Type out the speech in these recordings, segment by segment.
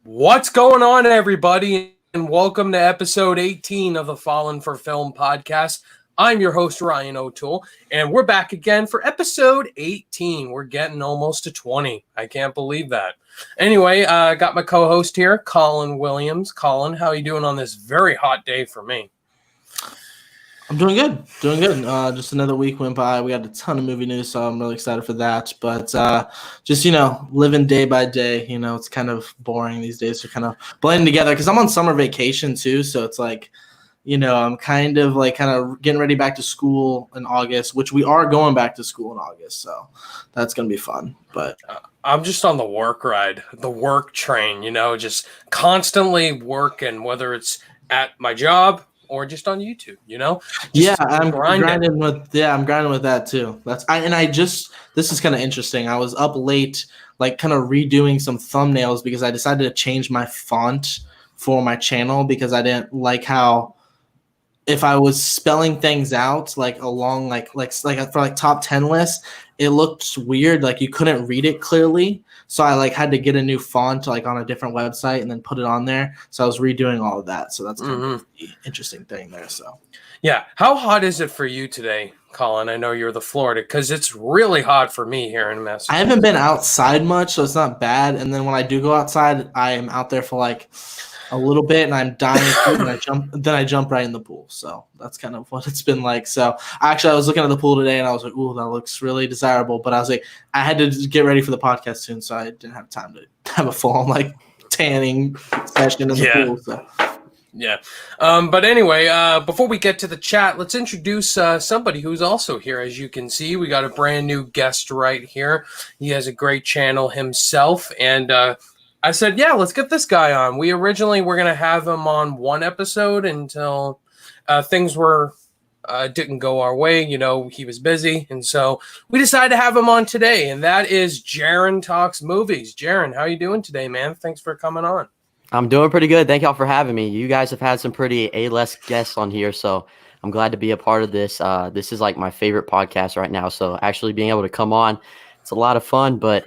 What's going on, everybody, and welcome to episode 18 of the Fallen for Film podcast. I'm your host, Ryan O'Toole, and we're back again for episode 18. We're getting almost to 20. I can't believe that. Anyway, I got my co-host here, Colin Williams. Colin, how are you doing on this very hot day for me? I'm doing good. Just another week went by. We got a ton of movie news, so I'm really excited for that. But just, living day by day, it's kind of boring these days to kind of blend together because I'm on summer vacation too. So it's like, I'm kind of getting ready back to school in August, which we are going back to school in August. So that's going to be fun. But I'm just on the work ride, the work train, just constantly working, whether it's at my job or just on YouTube, I'm grinding with that too. This is kind of interesting. I was up late, kind of redoing some thumbnails because I decided to change my font for my channel because I didn't like how if I was spelling things out along for top 10 lists, it looked weird. You couldn't read it clearly. So I had to get a new font on a different website and then put it on there. So I was redoing all of that. So that's kind of the interesting thing there. So yeah. How hot is it for you today, Colin? I know you're the Florida because it's really hot for me here in Massachusetts. I haven't been outside much, so it's not bad. And then when I do go outside, I am out there for a little bit and I'm dying and I jump right in the pool. So that's kind of what it's been like. So actually I was looking at the pool today and I was like, ooh, that looks really desirable. But I was like, I had to get ready for the podcast soon, so I didn't have time to have a full tanning session in the pool. So yeah. But anyway, before we get to the chat, let's introduce somebody who's also here. As you can see, we got a brand new guest right here. He has a great channel himself, and I said, yeah, let's get this guy on. We originally were going to have him on one episode until things didn't go our way. He was busy. And so we decided to have him on today. And that is Jaren Talks Movies. Jaren, how you doing today, man? Thanks for coming on. I'm doing pretty good. Thank y'all for having me. You guys have had some pretty A-list guests on here, so I'm glad to be a part of this. This is my favorite podcast right now. So actually being able to come on, it's a lot of fun. But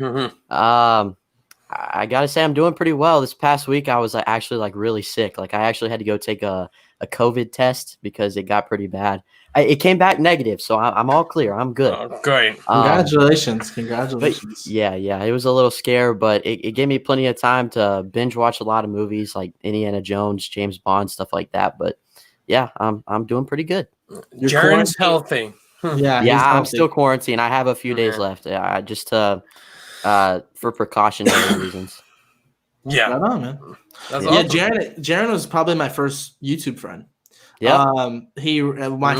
I gotta say I'm doing pretty well. This past week I was actually really sick. I actually had to go take a COVID test because it got pretty bad. It came back negative, so I'm all clear. I'm good. Oh, great. Congratulations. Yeah. It was a little scare, but it gave me plenty of time to binge watch a lot of movies like Indiana Jones, James Bond, stuff like that. But yeah, I'm doing pretty good. Jaren's healthy. Yeah, I'm still quarantined. I have a few days left. Yeah, just for precautionary reasons. Yeah. Right on, man. That's awesome. Jaren was probably my first YouTube friend. Yeah. My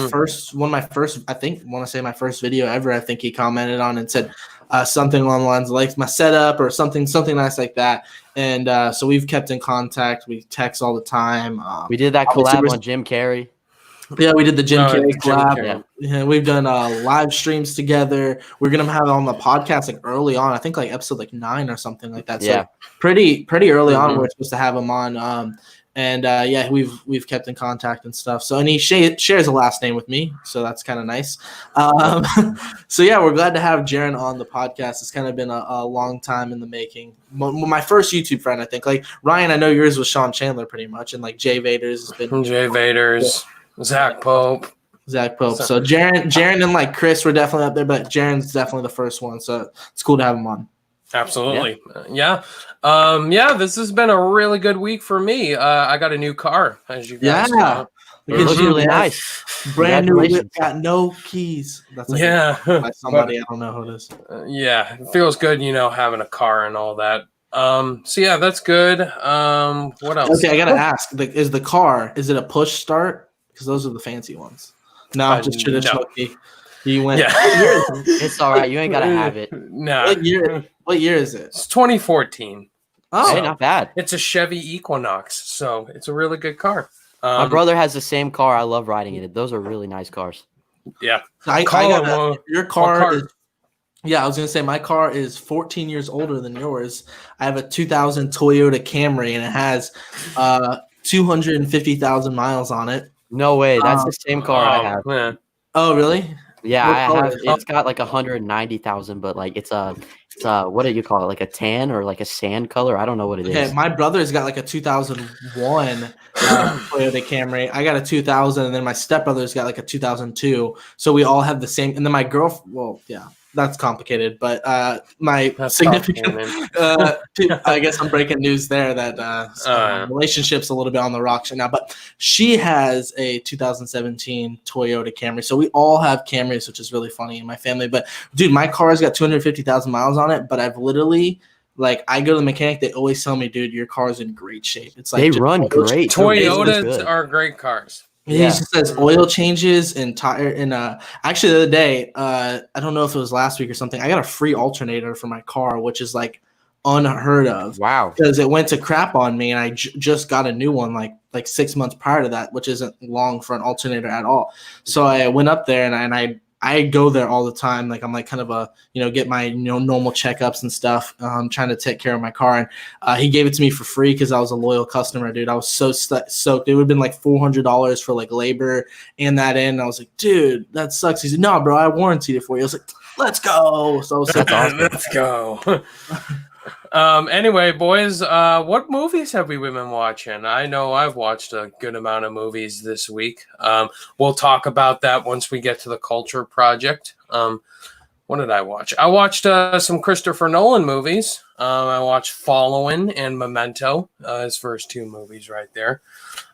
first video ever, I think he commented on and said something along the lines of my setup or something nice like that. And so we've kept in contact. We text all the time. We did that collab on Jim Carrey. Yeah, we did the Jim Carrey collab. Carrey. Yeah, we've done live streams together. We're gonna have it on the podcast early on. I think episode 9 or something like that. So yeah, pretty early on. We're supposed to have him on. We've kept in contact and stuff. So and he shares a last name with me, so that's kind of nice. So yeah, we're glad to have Jaren on the podcast. It's kind of been a long time in the making. My first YouTube friend, I think. Ryan, I know yours was Sean Chandler pretty much, and Jay Vader's has been Jay Vader's. Zach Pope. So Jaren and Chris were definitely up there, but Jaren's definitely the first one. So it's cool to have him on. Absolutely. Yeah. This has been a really good week for me. I got a new car, as you guys know. It looks really nice. Brand new whip, got no keys. That's by somebody, I don't know who it is. Yeah, it feels good, having a car and all that. So yeah, that's good. What else? Okay, I gotta ask, is it a push start? Because those are the fancy ones. No, just traditional key. You went. Yeah. It's all right. You ain't gotta have it. No. What year is it? It's 2014. Oh, not bad. It's a Chevy Equinox, so it's a really good car. My brother has the same car. I love riding it. Those are really nice cars. Yeah. Your car is. Yeah, I was gonna say my car is 14 years older than yours. I have a 2000 Toyota Camry, and it has 250,000 miles on it. No way. That's the same car I have. Yeah. Oh, really? Yeah, I have. It's got 190,000, but it's a It's what do you call it? Like a tan or like a sand color? I don't know what it is. My brother's got like a 2001 Toyota Camry. I got a 2000, and then my stepbrother's got like a 2002. So we all have the same. And then my girlfriend, well, yeah, that's complicated. But that's significant, I guess I'm breaking news there that relationship's a little bit on the rocks right now. But she has a 2017 Toyota Camry. So we all have Camrys, which is really funny in my family. But dude, my car's got 250,000 miles on it, but I've literally, like, I go to the mechanic, they always tell me, dude, your car's in great shape. It's like they run great. Toyotas are great cars. He just says oil changes and tire. And actually, the other day, I don't know if it was last week or something, I got a free alternator for my car, which is like unheard of. Wow. Because it went to crap on me, and I just got a new one like 6 months prior to that, which isn't long for an alternator at all. So I went up there, and I go there all the time. Like, I'm like kind of a, get my normal checkups and stuff, trying to take care of my car. And he gave it to me for free because I was a loyal customer, dude. I was so soaked. It would have been like $400 for like labor and that in. I was like, dude, that sucks. He said, no, bro, I warranted it for you. I was like, let's go. So I was like, let's go. Anyway, boys, what movies have we been watching? I know I've watched a good amount of movies this week. We'll talk about that once we get to the Culture Project. What did I watch? I watched some Christopher Nolan movies. I watched Following and Memento, his first two movies right there.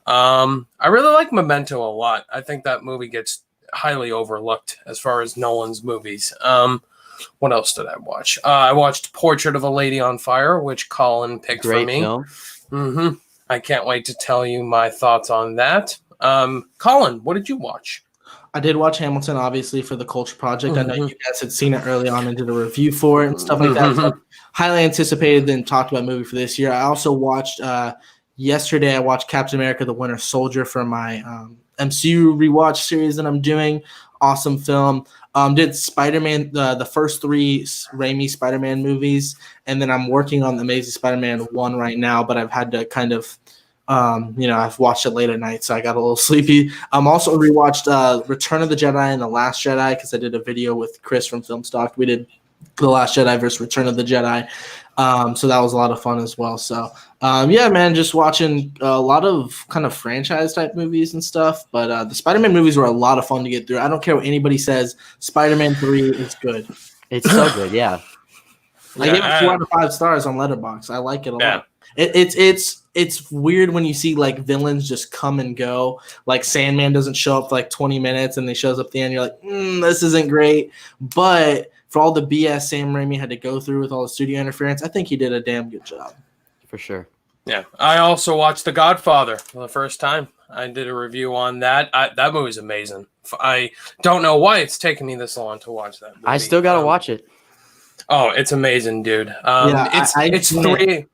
I really like Memento a lot. I think that movie gets highly overlooked as far as Nolan's movies. What else did I watch? I watched Portrait of a Lady on Fire, which Colin picked for me. Film. I can't wait to tell you my thoughts on that. Colin, what did you watch? I did watch Hamilton, obviously, for the Culture Project. I know you guys had seen it early on and did a review for it and stuff like that. So highly anticipated and talked about movie for this year. I also watched yesterday. I watched Captain America: The Winter Soldier for my MCU rewatch series that I'm doing. Awesome film. Did Spider-Man, the first three Raimi Spider-Man movies, and then I'm working on the Amazing Spider-Man 1 right now, but I've had to kind of, I've watched it late at night, so I got a little sleepy. Also rewatched Return of the Jedi and The Last Jedi, because I did a video with Chris from Filmstock. We did The Last Jedi versus Return of the Jedi. So that was a lot of fun as well. So, man, just watching a lot of kind of franchise type movies and stuff. But the Spider-Man movies were a lot of fun to get through. I don't care what anybody says. Spider-Man 3 is good. It's so good, yeah. I gave it 4 out of 5 stars on Letterboxd. I like it a lot. It's weird when you see like villains just come and go. Like Sandman doesn't show up for like 20 minutes and he shows up at the end. You're like, this isn't great. But for all the BS Sam Raimi had to go through with all the studio interference, I think he did a damn good job. For sure. Yeah. I also watched The Godfather for the first time. I did a review on that. That movie's amazing. I don't know why it's taken me this long to watch that movie. I still got to watch it. Oh, it's amazing, dude. It's 3.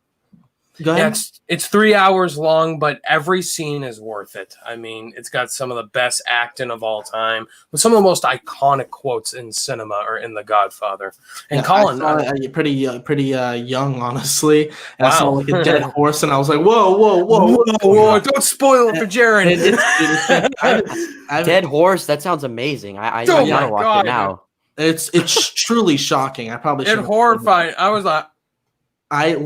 Go ahead. Yeah, it's 3 hours long, but every scene is worth it. I mean, it's got some of the best acting of all time, with some of the most iconic quotes in cinema or in The Godfather. And Colin, pretty young, honestly. And I saw like a dead horse, and I was like, whoa! Don't spoil it for Jaren. Dead horse. That sounds amazing. I gotta watch it now. It's truly shocking. I probably should. It's horrifying. I was like. It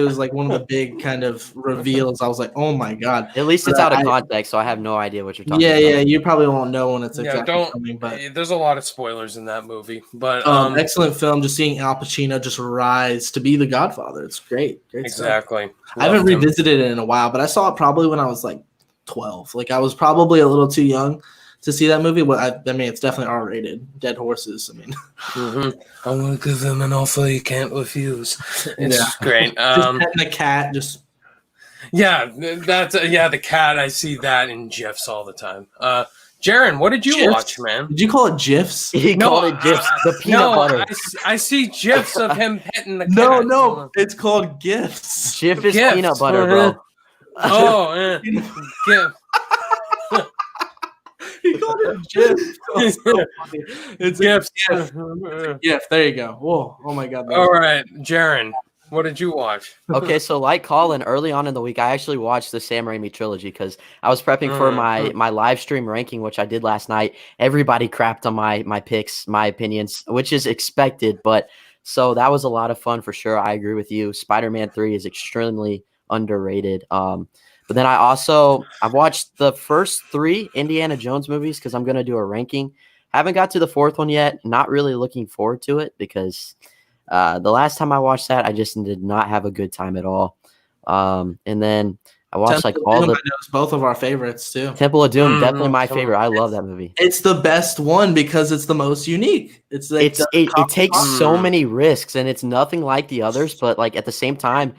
was like one of the big kind of reveals. I was like, oh my God. At least it's out of context, so I have no idea what you're talking about. Yeah, you probably won't know when it's exactly coming. But there's a lot of spoilers in that movie. But excellent film. Just seeing Al Pacino just rise to be the Godfather. It's great. Exactly. I haven't revisited it in a while, but I saw it probably when I was like 12. Like I was probably a little too young to see that movie, but I mean, it's definitely R-rated. Dead horses. I mean, I want to give them an offer you can't refuse. It's great. Just petting the cat, just the cat. I see that in GIFs all the time. Jaren, what did you watch, man? Did you call it GIFs? He called it GIFs. The peanut butter. I see GIFs of him petting the cat. No, it's called GIFs. GIF is peanut butter, bro. Oh, GIF. He called it GIF. It's GIF. GIF. There you go. Whoa. Oh my God. All right, Jaren, what did you watch? Okay, so like Colin, early on in the week, I actually watched the Sam Raimi trilogy because I was prepping for my live stream ranking, which I did last night. Everybody crapped on my picks, my opinions, which is expected, but So that was a lot of fun for sure. I agree with you. Spider-Man 3 is extremely underrated. But then I've watched the first 3 Indiana Jones movies because I'm going to do a ranking. Haven't got to the 4th one yet. Not really looking forward to it because the last time I watched that, I just did not have a good time at all. And then I watched Temple like all of Doom, the I know, is both of our favorites too. Temple of Doom, definitely my favorite. I love that movie. It's the best one because it's the most unique. It's like it takes so many risks and it's nothing like the others, but like at the same time,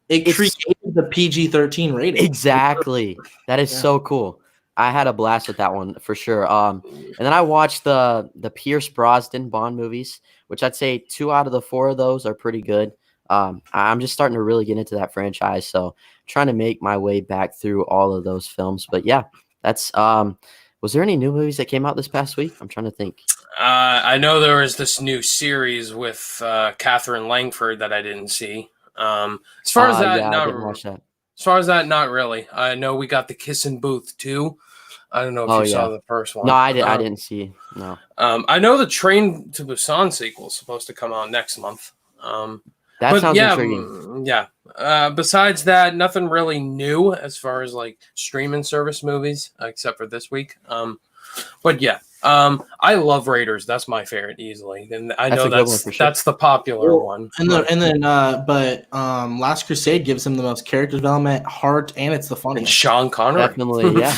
it created the PG-13 rating. Exactly. That is so cool. I had a blast with that one for sure. And then I watched the Pierce Brosnan Bond movies, which I'd say 2 out of the 4 of those are pretty good. I'm just starting to really get into that franchise, so trying to make my way back through all of those films. But yeah, that's was there any new movies that came out this past week? I'm trying to think. I know there was this new series with Catherine Langford that I didn't see. As far as that, I didn't watch that. As far as that, not really. I know we got the Kissing Booth too. I don't know if you saw the first one. No, I didn't see. No. I know the Train to Busan sequel is supposed to come out next month. That sounds intriguing. Yeah. Besides that, nothing really new as far as like streaming service movies, except for this week. But yeah, I love Raiders. That's my favorite easily, and I know that's the popular one. But Last Crusade gives him the most character development, heart, and it's the funniest. And Sean Connery, definitely, yeah.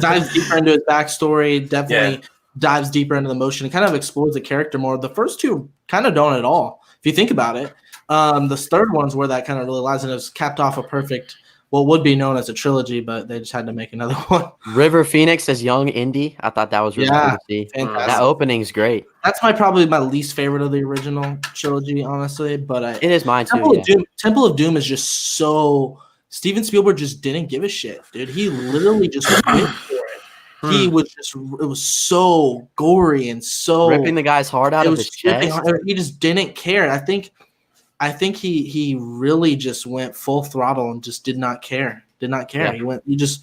Dives deeper into his backstory. Definitely dives deeper into the motion. It kind of explores the character more. The first 2 kind of don't at all, if you think about it. The third one's where that kind of really lies, and it was capped off a perfect, what would be known as a trilogy, but they just had to make another one. River Phoenix as young Indy. I thought that was really cool to see. Fantastic. That opening's great. That's probably my least favorite of the original trilogy, honestly. But it is mine too. Temple of Doom is just so Steven Spielberg just didn't give a shit, dude. He literally just went for it. He was it was so gory and so ripping the guy's heart out of his chest. He just didn't care. I think he really just went full throttle and just did not care. Yeah. He just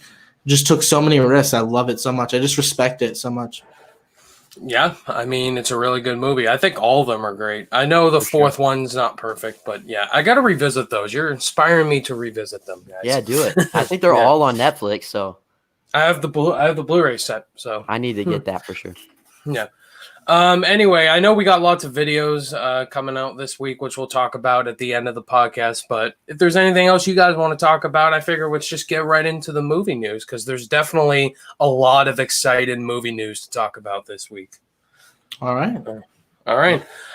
took so many risks. I love it so much. I just respect it so much. Yeah, I mean, it's a really good movie. I think all of them are great. I know the fourth one's not perfect, but yeah, I got to revisit those. You're inspiring me to revisit them, guys. Yeah, do it. I think they're all on Netflix, so I have the Blu-ray set, so I need to get that for sure. Yeah. Anyway, I know we got lots of videos coming out this week, which we'll talk about at the end of the podcast. But if there's anything else you guys want to talk about, I figure let's just get right into the movie news, because there's definitely a lot of exciting movie news to talk about this week. All right.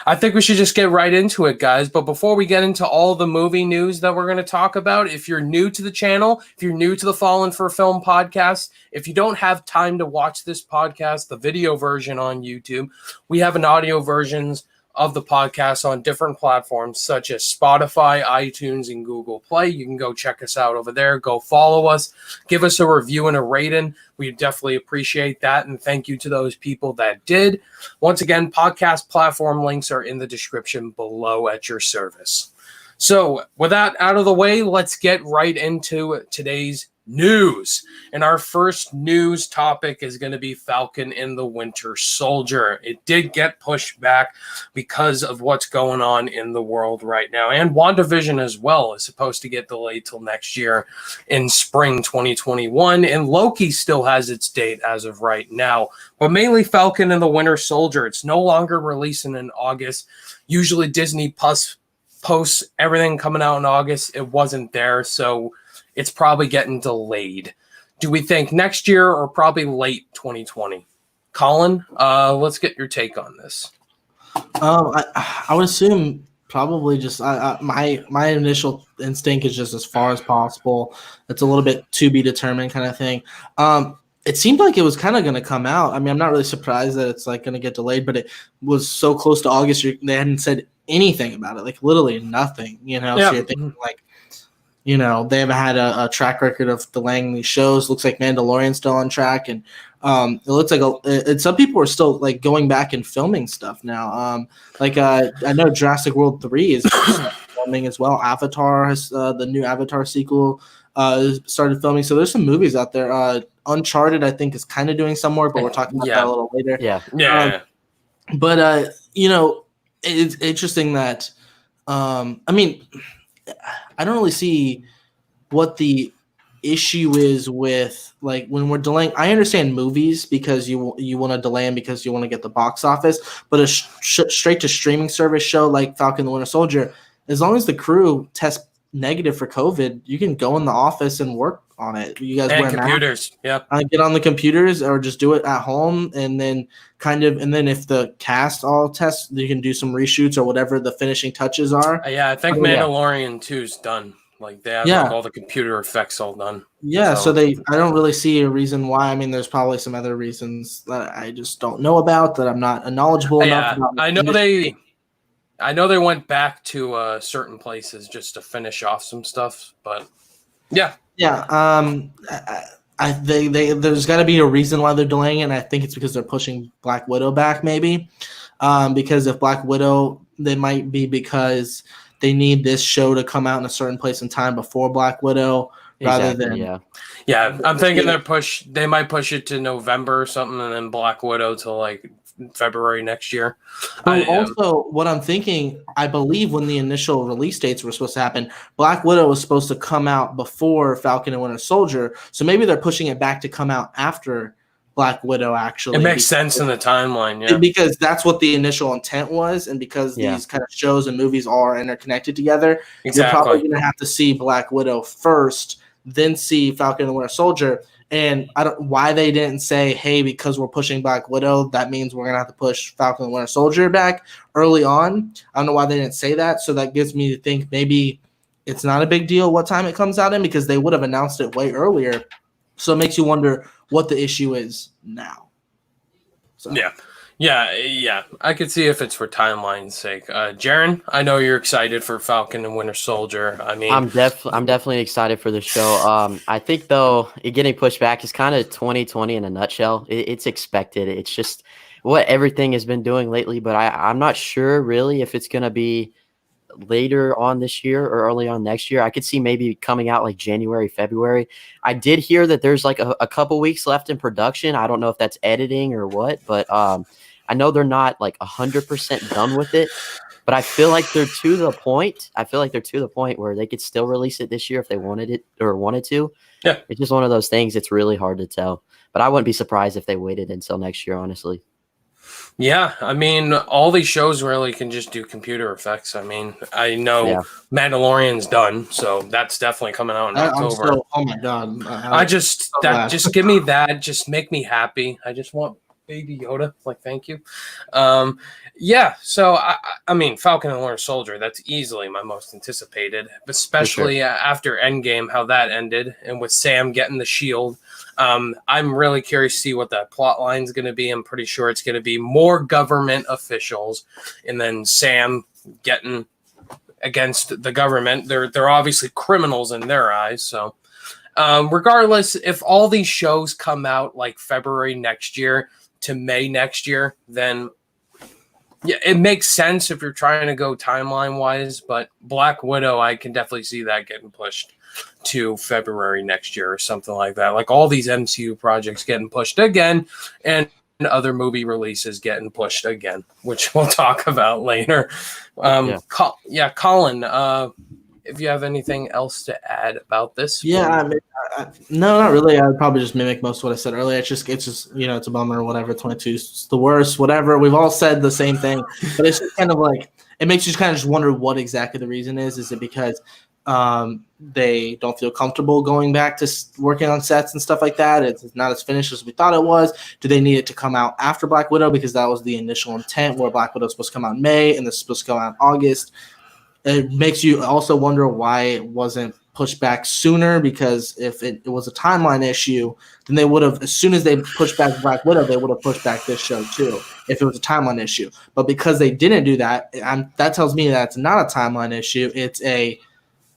I think we should just get right into it, guys. But before we get into all the movie news that we're going to talk about, if you're new to the channel, if you're new to the Fallen for Film podcast, if you don't have time to watch this podcast, the video version on YouTube, we have an audio versions of the podcast on different platforms such as Spotify, iTunes, and Google Play. You can go check us out over there. Go follow us. Give us a review and a rating. We definitely appreciate that, and thank you to those people that did. Once again, podcast platform links are in the description below at your service. So with that out of the way, let's get right into today's news. And our first news topic is going to be Falcon and the Winter Soldier. It did get pushed back because of what's going on in the world right now. And WandaVision as well is supposed to get delayed till next year in spring 2021. And Loki still has its date as of right now. But mainly Falcon and the Winter Soldier. It's no longer releasing in August. Usually Disney Plus posts everything coming out in August. It wasn't there, so it's probably getting delayed. Do we think next year or probably late 2020? Colin, let's get your take on this. I would assume probably just my initial instinct is just as far as possible. It's a little bit to be determined kind of thing. It seemed like it was kind of going to come out. I mean, I'm not really surprised that it's like going to get delayed, but it was so close to August. They hadn't said anything about it, like literally nothing, you know? Yeah. So you're thinking like, you know, they haven't had a track record of delaying these shows. Looks like Mandalorian's still on track, and it looks like some people are still like going back and filming stuff now. I know Jurassic World 3 is filming as well. Avatar has the new Avatar sequel started filming. So there's some movies out there. Uncharted, I think, is kind of doing some more, but we're talking about that a little later. Yeah. But you know, it's interesting that, I mean, I don't really see what the issue is with, like, when we're delaying. I understand movies because you want to delay them because you want to get the box office, but a straight to streaming service show like Falcon and the Winter Soldier, as long as the crew tests negative for COVID, you can go in the office and work on it. You guys And wear computers, masks, get on the computers, or just do it at home, and then if the cast all tests, you can do some reshoots or whatever the finishing touches are. Yeah, I think Mandalorian 2's done. Like, they have like all the computer effects all done. Yeah, so I don't really see a reason why. I mean, there's probably some other reasons that I just don't know about, that I'm not knowledgeable enough about. I know they went back to certain places just to finish off some stuff, but yeah. There's got to be a reason why they're delaying it, and I think it's because they're pushing Black Widow back, maybe. Because if Black Widow, they might be because they need this show to come out in a certain place in time before Black Widow, rather than I'm thinking they might push it to November or something, and then Black Widow to like February next year. Also, what I'm thinking, I believe when the initial release dates were supposed to happen, Black Widow was supposed to come out before Falcon and Winter Soldier, so maybe they're pushing it back to come out after Black Widow. Actually, it makes sense in the timeline, because that's what the initial intent was, and because these kind of shows and movies all are interconnected together, you're probably going to have to see Black Widow first, then see Falcon and Winter Soldier. And I don't why they didn't say, hey, because we're pushing Black Widow, that means we're gonna have to push Falcon and Winter Soldier back early on. I don't know why they didn't say that, so that gives me to think maybe it's not a big deal what time it comes out in, because they would have announced it way earlier. So it makes you wonder what the issue is now. So. Yeah. I could see if it's for timeline's sake. Jaren, I know you're excited for Falcon and Winter Soldier. I mean, I'm definitely excited for the show. I think though it getting pushed back is kind of 2020 in a nutshell. It's expected. It's just what everything has been doing lately. But I'm not sure really if it's gonna be later on this year or early on next year. I could see maybe coming out like January, February. I did hear that there's like a couple weeks left in production. I don't know if that's editing or what, but I know they're not like 100% done with it, but I feel like they're to the point. Where they could still release it this year if they wanted to. Yeah. It's just one of those things. It's really hard to tell, but I wouldn't be surprised if they waited until next year, honestly. Yeah, I mean, all these shows really can just do computer effects. I mean, I know Mandalorian's done, so that's definitely coming out in October. Oh my god! Just give me that. Just make me happy. I just want Baby Yoda. Like, thank you. So I mean, Falcon and Winter Soldier. That's easily my most anticipated, especially after Endgame, how that ended, and with Sam getting the shield. I'm really curious to see what that plot line is going to be. I'm pretty sure it's going to be more government officials, and then Sam getting against the government. They're obviously criminals in their eyes. So, regardless, if all these shows come out like February next year to May next year, then yeah, it makes sense if you're trying to go timeline wise. But Black Widow, I can definitely see that getting pushed to February next year or something like that. Like all these MCU projects getting pushed again, and other movie releases getting pushed again, which we'll talk about later. Colin, if you have anything else to add about this. No, not really. I'd probably just mimic most of what I said earlier. It's just it's a bummer or whatever. 22 is the worst, whatever. We've all said the same thing, but it's just kind of like, it makes you kind of just wonder what exactly the reason is. Is it because they don't feel comfortable going back to working on sets and stuff like that? It's not as finished as we thought it was. Do they need it to come out after Black Widow because that was the initial intent, where Black Widow was supposed to come out in May and this is supposed to come out in August? It makes you also wonder why it wasn't pushed back sooner, because if it was a timeline issue, then they would have, as soon as they pushed back Black Widow, they would have pushed back this show too, if it was a timeline issue. But because they didn't do that, that tells me that it's not a timeline issue. It's a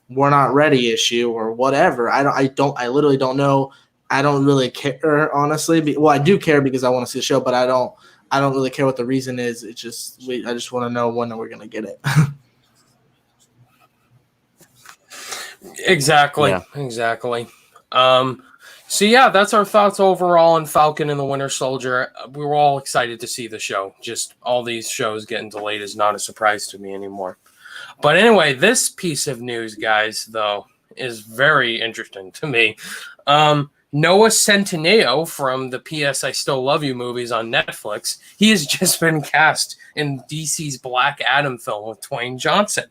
we're not ready issue or whatever. I literally don't know. I don't really care, honestly. Well, I do care because I want to see the show, but I don't really care what the reason is. It's just I just want to know when we're gonna get it. Exactly. So yeah, that's our thoughts overall on Falcon and the Winter Soldier. We were all excited to see the show. Just all these shows getting delayed is not a surprise to me anymore. But anyway, this piece of news, guys, though, is very interesting to me. Noah Centineo from the P.S. I Still Love You movies on Netflix, he has just been cast in DC's Black Adam film with Dwayne Johnson.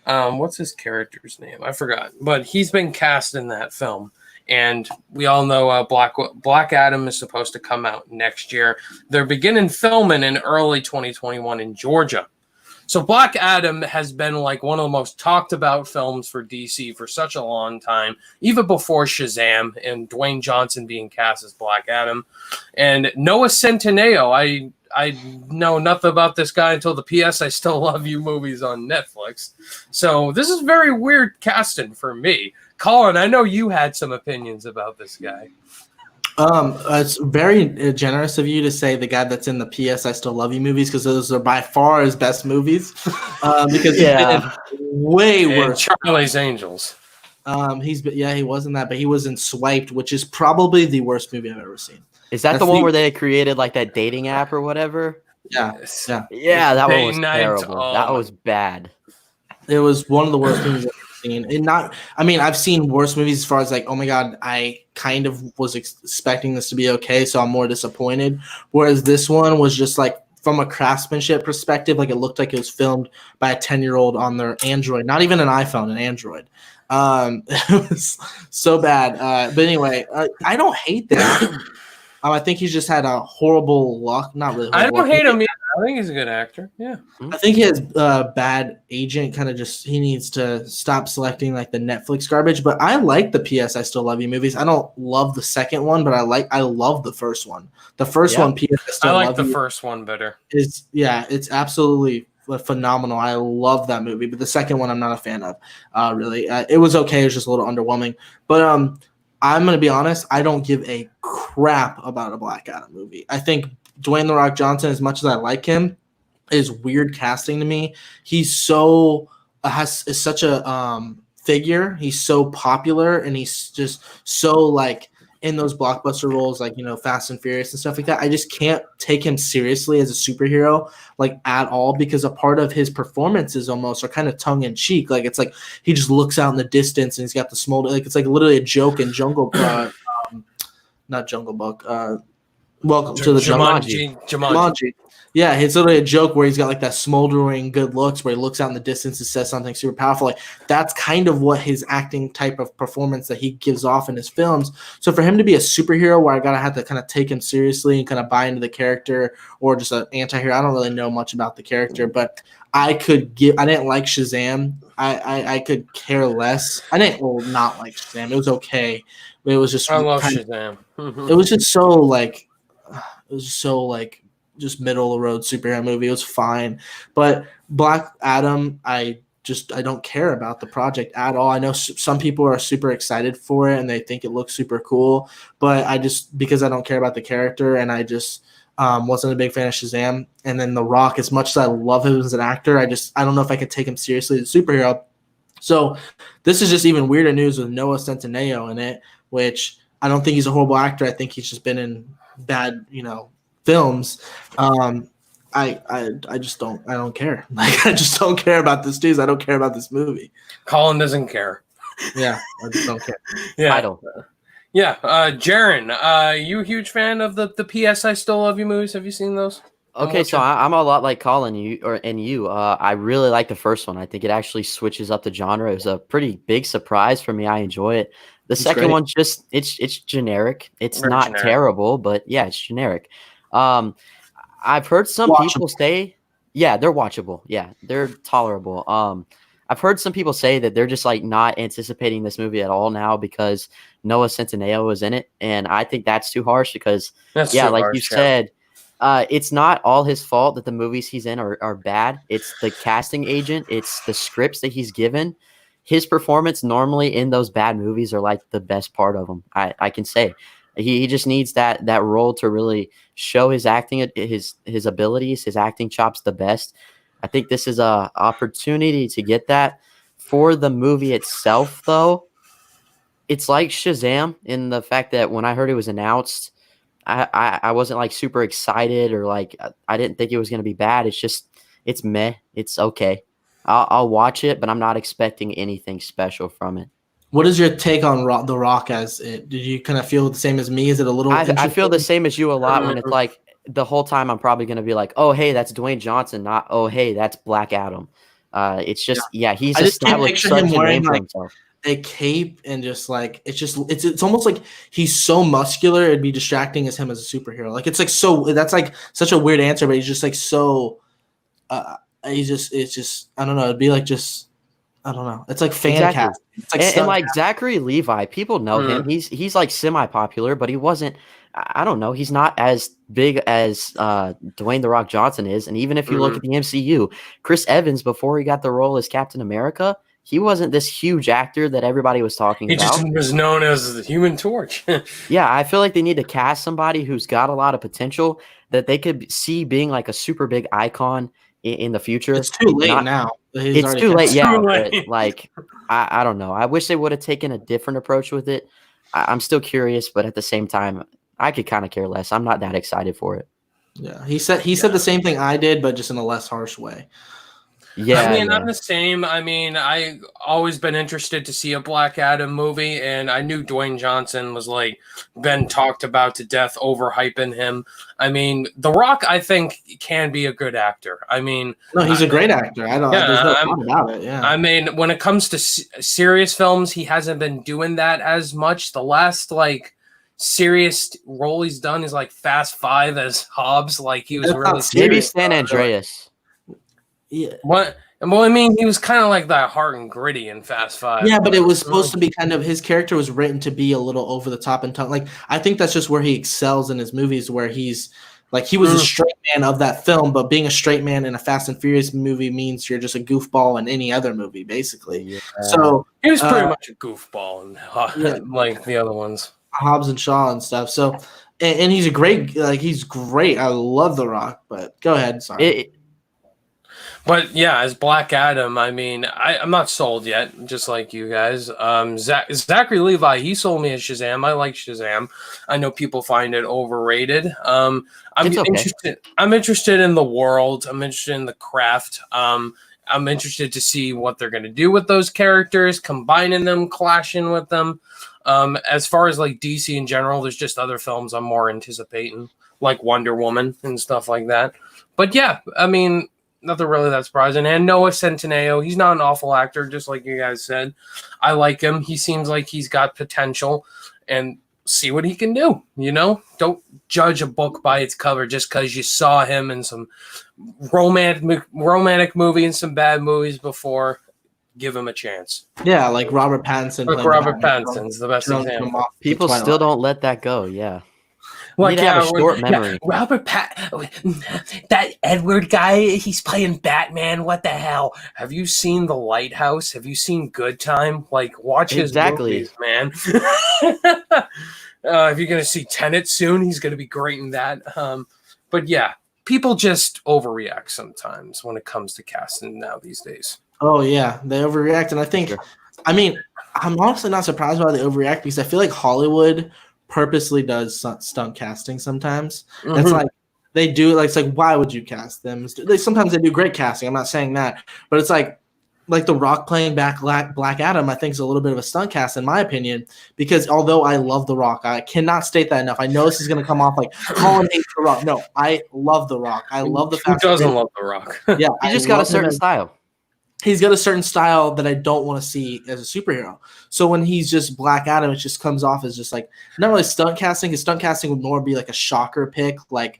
What's his character's name? I forgot. But he's been cast in that film. And we all know Black Adam is supposed to come out next year. They're beginning filming in early 2021 in Georgia. So Black Adam has been like one of the most talked about films for DC for such a long time, even before Shazam and Dwayne Johnson being cast as Black Adam. And Noah Centineo, I know nothing about this guy until the P.S. I Still Love You movies on Netflix. So this is very weird casting for me. Colin, I know you had some opinions about this guy. It's very generous of you to say the guy that's in the P.S. I Still Love You movies, because those are by far his best movies. Because he's been in way worse. Charlie's Angels. He wasn't that, but he was in Swiped, which is probably the worst movie I've ever seen. Is that the one where they created like that dating app or whatever? Yeah, yeah. That one was terrible. That was bad. It was one of the worst movies I've ever seen. I've seen worse movies as far as like, oh my god, I kind of was expecting this to be okay, so I'm more disappointed. Whereas this one was just like, from a craftsmanship perspective, like it looked like it was filmed by a 10-year-old on their Android, not even an iPhone, an Android. It was so bad. But anyway, I don't hate that. I think he's just had a horrible luck. Not really. I don't hate him either. I think he's a good actor. Yeah. I think he has bad agent. He needs to stop selecting like the Netflix garbage. But I like the P.S. I Still Love You movies. I don't love the second one, but I love the first one. The first one, P.S. I Still Love You. I like the first one better. It's absolutely phenomenal. I love that movie. But the second one, I'm not a fan of. Really, it was okay. It was just a little underwhelming. But I'm going to be honest, I don't give a crap about a Black Adam movie. I think Dwayne "The Rock" Johnson, as much as I like him, is weird casting to me. He's so is such a figure. He's so popular, and he's just so like in those blockbuster roles, like, Fast and Furious and stuff like that. I just can't take him seriously as a superhero, like, at all, because a part of his performances almost are kind of tongue in cheek. Like, it's like he just looks out in the distance and he's got the smolder. Like, it's like literally a joke in not Jungle Book. Welcome to the Jumanji. Yeah, it's literally a joke where he's got like that smoldering good looks where he looks out in the distance and says something super powerful. Like, that's kind of what his acting type of performance that he gives off in his films. So for him to be a superhero where I gotta have to kind of take him seriously and kind of buy into the character, or just an anti-hero, I don't really know much about the character, but I didn't like Shazam. I could care less. I didn't not like Shazam. It was okay. But it was just I love Shazam. It was just so just middle of the road superhero movie. It was fine. But Black Adam, I don't care about the project at all. I know some people are super excited for it and they think it looks super cool, but because I don't care about the character, and I just wasn't a big fan of Shazam. And then The Rock, as much as I love him as an actor, I don't know if I could take him seriously as a superhero. So this is just even weirder news with Noah Centineo in it, which I don't think he's a horrible actor. I think he's just been in bad, films. I don't care. Like, I just don't care about this news. I don't care about this movie. Colin doesn't care. Yeah, I just don't care. Yeah, I don't. Yeah, Jaren, you a huge fan of the P.S. I Still Love You movies? Have you seen those? Okay, so I'm a lot like Colin. I really like the first one. I think it actually switches up the genre. It was a pretty big surprise for me. I enjoy it. The second one, it's generic. It's very not generic. Terrible, but yeah, it's generic. I've heard some people say, yeah, they're watchable. Yeah, they're tolerable. I've heard some people say that they're just like not anticipating this movie at all now because Noah Centineo is in it, and I think that's too harsh because, said, it's not all his fault that the movies he's in are bad. It's the casting agent. It's the scripts that he's given. His performance normally in those bad movies are like the best part of them. I can say he just needs that role to really show his acting, his abilities, his acting chops the best. I think this is a opportunity to get that. For the movie itself, though, it's like Shazam in the fact that when I heard it was announced, I wasn't like super excited or like I didn't think it was going to be bad. It's meh. It's okay. I'll watch it, but I'm not expecting anything special from it. What is your take on The Rock as it? Did you kind of feel the same as me? Is it a little I feel the same as you a lot when it's Mm. like the whole time I'm probably going to be like, oh, hey, that's Dwayne Johnson, not, oh, hey, that's Black Adam. It's just, he's I just can't established picture such him a wearing name for like himself. a cape and just like it's almost like he's so muscular it'd be distracting as him as a superhero. Like it's like that's like such a weird answer, but he's just like so it's just I don't know, it'd be like just I don't know. It's like fan cast. It's like and like Zachary Levi, people know him. He's like semi-popular, but he wasn't. I don't know. He's not as big as Dwayne The Rock Johnson is. And even if you look at the MCU, Chris Evans, before he got the role as Captain America, he wasn't this huge actor that everybody was talking about. He just was known as the Human Torch. Yeah, I feel like they need to cast somebody who's got a lot of potential that they could see being like a super big icon in the future. It's too late now. It's too late, yeah. But like, I don't know. I wish they would have taken a different approach with it. I'm still curious, but at the same time, I could kind of care less. I'm not that excited for it. Yeah, he said the same thing I did, but just in a less harsh way. Yeah, I mean, I'm the same. I mean, I always been interested to see a Black Adam movie, and I knew Dwayne Johnson was like been talked about to death, overhyping him. I mean, The Rock, I think, can be a good actor. I mean, no, he's a great actor. I don't. There's no doubt about it. Yeah. I mean, when it comes to serious films, he hasn't been doing that as much. The last like serious role he's done is like Fast Five as Hobbs. Like he was really maybe San Andreas. Yeah. What? Well, I mean, he was kind of like that hard and gritty in Fast Five. Yeah, but it was supposed to be kind of his character was written to be a little over the top and like I think that's just where he excels in his movies, where he's like he was a straight man of that film, but being a straight man in a Fast and Furious movie means you're just a goofball in any other movie, basically. Yeah. So he was pretty much a goofball in like the other ones, Hobbs and Shaw and stuff. So and he's a great he's great. I love The Rock, but go ahead. Sorry. But yeah, as Black Adam, I mean, I'm not sold yet, just like you guys. Zachary Levi, he sold me as Shazam. I like Shazam. I know people find it overrated. I'm interested. I'm interested in the world. I'm interested in the craft. I'm interested to see what they're going to do with those characters, combining them, clashing with them. As far as like DC in general, there's just other films I'm more anticipating, like Wonder Woman and stuff like that. But yeah, I mean, nothing really that surprising. And Noah Centineo, he's not an awful actor, just like you guys said. I like him. He seems like he's got potential, and see what he can do. You know, don't judge a book by its cover just because you saw him in some romantic movie and some bad movies before. Give him a chance. Yeah, like Robert Pattinson. Like Robert Pattinson's the best example. People still don't let that go. Yeah. Like, have a short memory. Robert that Edward guy, he's playing Batman. What the hell? Have you seen The Lighthouse? Have you seen Good Time? Like, watch his movies, man. If you're going to see Tenet soon, he's going to be great in that. But yeah, people just overreact sometimes when it comes to casting now these days. Oh, yeah, they overreact. And I think, I mean, I'm honestly not surprised by the overreact because I feel like Hollywood purposely does stunt casting sometimes. That's like they do like it's like why would you cast them? Sometimes they do great casting. I'm not saying that, but it's like The Rock playing back Black Adam. I think is a little bit of a stunt cast in my opinion because although I love The Rock, I cannot state that enough. I know this is going to come off like Colin hates The Rock. No, I love The Rock. I love the fact who doesn't love The Rock. Yeah, he just got a certain style. He's got a certain style that I don't want to see as a superhero. So when he's just Black Adam, it just comes off as just like not really stunt casting. Because stunt casting would more be like a shocker pick, like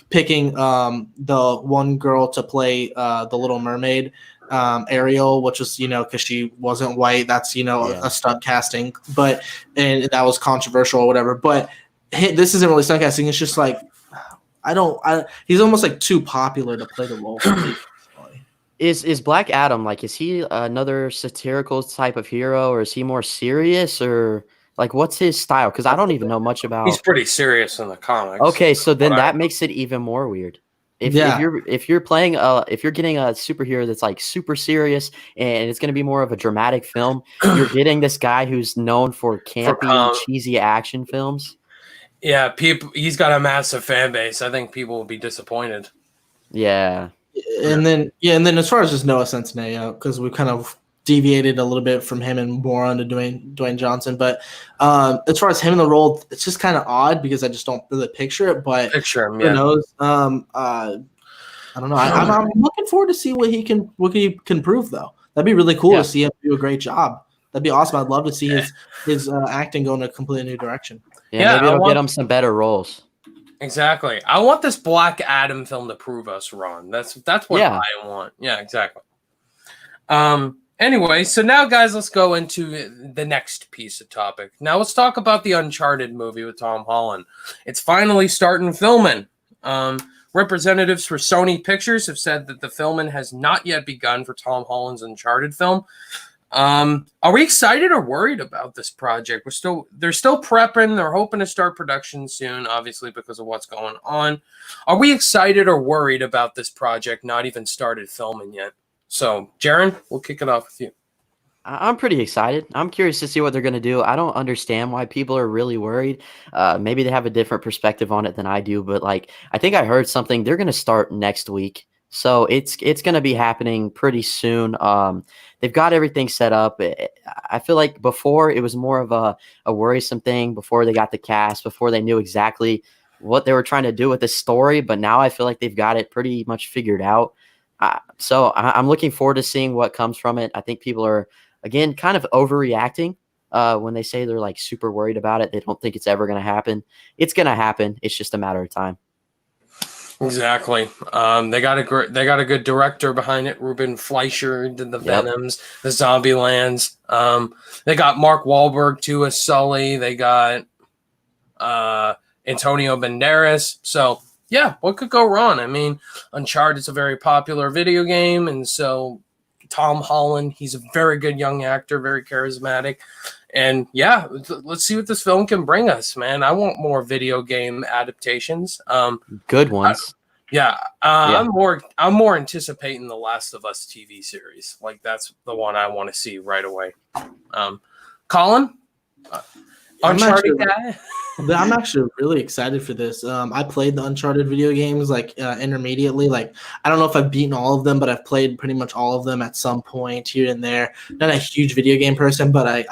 picking the one girl to play the Little Mermaid, Ariel, which was because she wasn't white. That's a stunt casting, and that was controversial or whatever. But this isn't really stunt casting. It's just like he's almost like too popular to play the role for me. Is Black Adam is he another satirical type of hero, or is he more serious, or like what's his style? Because I don't even know much about. He's pretty serious in the comics. Okay, so then that makes it even more weird. If you're playing if you're getting a superhero that's like super serious and it's going to be more of a dramatic film, you're getting this guy who's known for campy, cheesy action films. Yeah, he's got a massive fan base. I think people will be disappointed. Yeah. And then as far as just Noah Centineo, because we kind of deviated a little bit from him and more onto Dwayne Johnson, but as far as him in the role, it's just kind of odd because I just don't really picture it. But who knows? I don't know. I'm looking forward to see what he can prove, though. That'd be really cool to see him do a great job. That'd be awesome. I'd love to see his acting go in a completely new direction. Yeah, maybe it'll get him some better roles. Exactly. I want this Black Adam film to prove us wrong. That's what I want. Yeah, exactly. Anyway, so now, guys, let's go into the next piece of topic. Now, let's talk about the Uncharted movie with Tom Holland. It's finally starting filming. Representatives for Sony Pictures have said that the filming has not yet begun for Tom Holland's Uncharted film. Are we excited or worried about this project? They're still prepping. They're hoping to start production soon, obviously, because of what's going on. Are we excited or worried about this project not even started filming yet? So, Jaren, we'll kick it off with you. I'm pretty excited. I'm curious to see what they're going to do. I don't understand why people are really worried. Maybe they have a different perspective on it than I do, but I think I heard something. They're going to start next week. So it's going to be happening pretty soon. They've got everything set up. I feel like before it was more of a worrisome thing before they got the cast, before they knew exactly what they were trying to do with the story. But now I feel like they've got it pretty much figured out. So I'm looking forward to seeing what comes from it. I think people are, again, kind of overreacting when they say they're super worried about it. They don't think it's ever going to happen. It's going to happen. It's just a matter of time. Exactly. They got a good director behind it. Ruben Fleischer did the Venoms, the Zombielands. They got Mark Wahlberg too as Sully. They got Antonio Banderas. So yeah, what could go wrong? I mean, Uncharted is a very popular video game, and so Tom Holland, he's a very good young actor, very charismatic. And yeah, let's see what this film can bring us, man. I want more video game adaptations. Good ones. I'm more anticipating the Last of Us TV series. That's the one I want to see right away. Colin, Uncharted guy. I'm actually really excited for this. I played the Uncharted video games intermediately. I don't know if I've beaten all of them, but I've played pretty much all of them at some point here and there. Not a huge video game person, but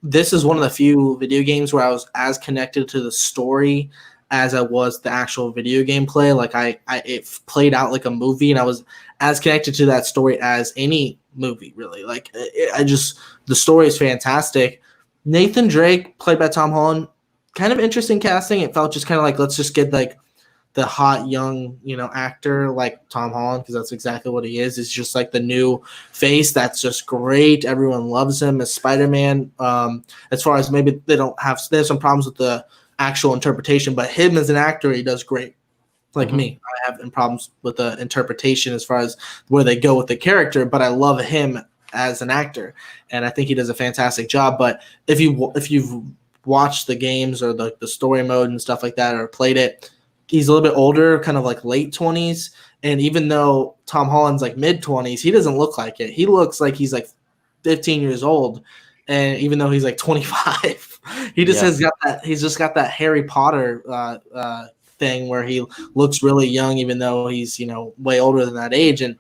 this is one of the few video games where I was as connected to the story as I was the actual video game play. It played out like a movie, and I was as connected to that story as any movie, really. The story is fantastic. Nathan Drake, played by Tom Holland, kind of interesting casting. It felt just kind of let's just get the hot young actor like Tom Holland, because that's exactly what he is. It's just the new face that's just great. Everyone loves him as Spider-Man. As far as maybe there's some problems with the actual interpretation, but him as an actor, he does great. Me, I have problems with the interpretation as far as where they go with the character, but I love him as an actor, and I think he does a fantastic job. But if you've watched the games or the story mode and stuff like that, or played it, he's a little bit older, kind of late 20s. And even though Tom Holland's mid 20s, he doesn't look like it. He looks like he's 15 years old. And even though he's 25, he just has got that. He's just got that Harry Potter thing where he looks really young, even though he's way older than that age. And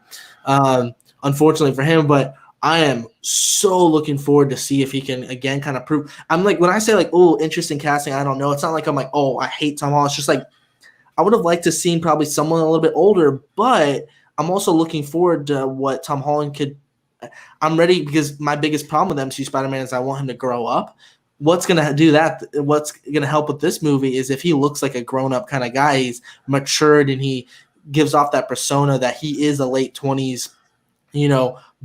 unfortunately for him, but I am so looking forward to see if he can again kind of prove. I'm when I say oh, interesting casting, I don't know. It's not I'm oh, I hate Tom Holland. It's just I would have liked to seen probably someone a little bit older, but I'm also looking forward to what Tom Holland could. I'm ready, because my biggest problem with MCU Spider-Man is I want him to grow up. What's going to do that? What's going to help with this movie is if he looks like a grown-up kind of guy, he's matured, and he gives off that persona that he is a late 20s,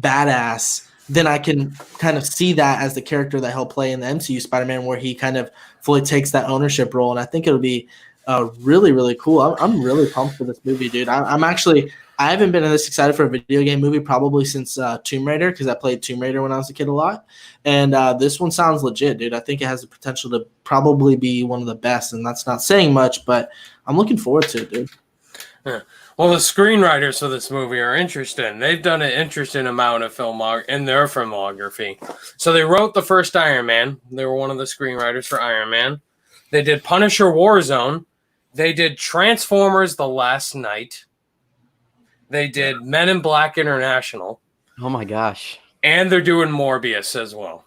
badass, then I can kind of see that as the character that he'll play in the MCU Spider-Man, where he kind of fully takes that ownership role. And I think it'll be really, really cool. I'm really pumped for this movie, dude. I haven't been this excited for a video game movie probably since Tomb Raider, because I played Tomb Raider when I was a kid a lot. And this one sounds legit, dude. I think it has the potential to probably be one of the best, and that's not saying much, but I'm looking forward to it, dude. Well, the screenwriters for this movie are interesting. They've done an interesting amount of in their filmography. So they wrote the first Iron Man. They were one of the screenwriters for Iron Man. They did Punisher Warzone. They did Transformers The Last Night. They did Men in Black International. Oh my gosh. And they're doing Morbius as well.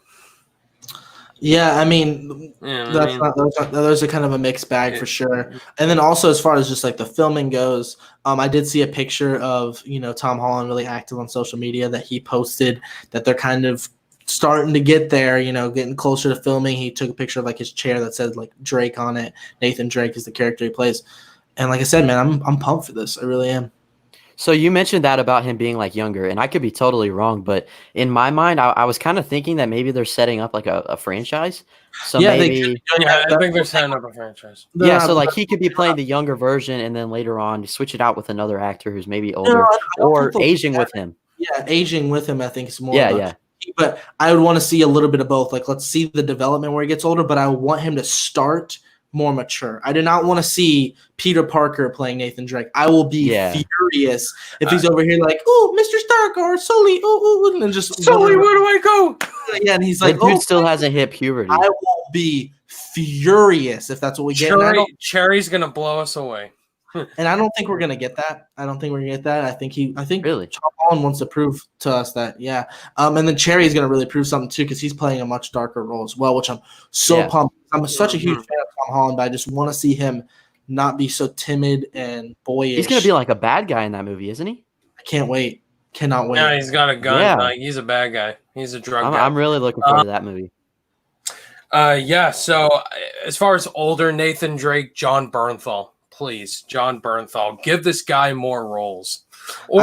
Yeah, I mean, those are kind of a mixed bag for sure. And then also, as far as just like the filming goes, I did see a picture of Tom Holland, really active on social media, that he posted that they're kind of starting to get there, getting closer to filming. He took a picture of like his chair that said like Drake on it. Nathan Drake is the character he plays, and like I said, man, I'm pumped for this. I really am. So you mentioned that about him being like younger, and I could be totally wrong, but in my mind, I was kind of thinking that maybe they're setting up like a franchise. So I think they're setting up a franchise. Yeah, so like he could be playing the younger version, and then later on switch it out with another actor who's maybe older or aging with him. Yeah, aging with him, I think is more. Yeah. But I would want to see a little bit of both. Like, let's see the development where he gets older, but I want him to start more mature. I do not want to see Peter Parker playing Nathan Drake. I will be furious if he's over here like, "Oh, Mr. Stark," or "Sully," and just "Sully, where do I go?" Yeah, and he's like, "Dude, still hasn't hit puberty." I will be furious if that's what we get. Cherry's gonna blow us away. And I don't think we're gonna get that. I think really Tom Holland wants to prove to us that, and then Cherry is gonna really prove something too, because he's playing a much darker role as well, which I'm so pumped. I'm such a huge fan of Tom Holland, but I just want to see him not be so timid and boyish. He's gonna be like a bad guy in that movie, isn't he? I can't wait. Cannot wait. Yeah, he's got a gun. Yeah. He's a bad guy. He's a drug guy. I'm really looking forward to that movie. So as far as older Nathan Drake, John Bernthal. Please, John Bernthal, give this guy more roles. I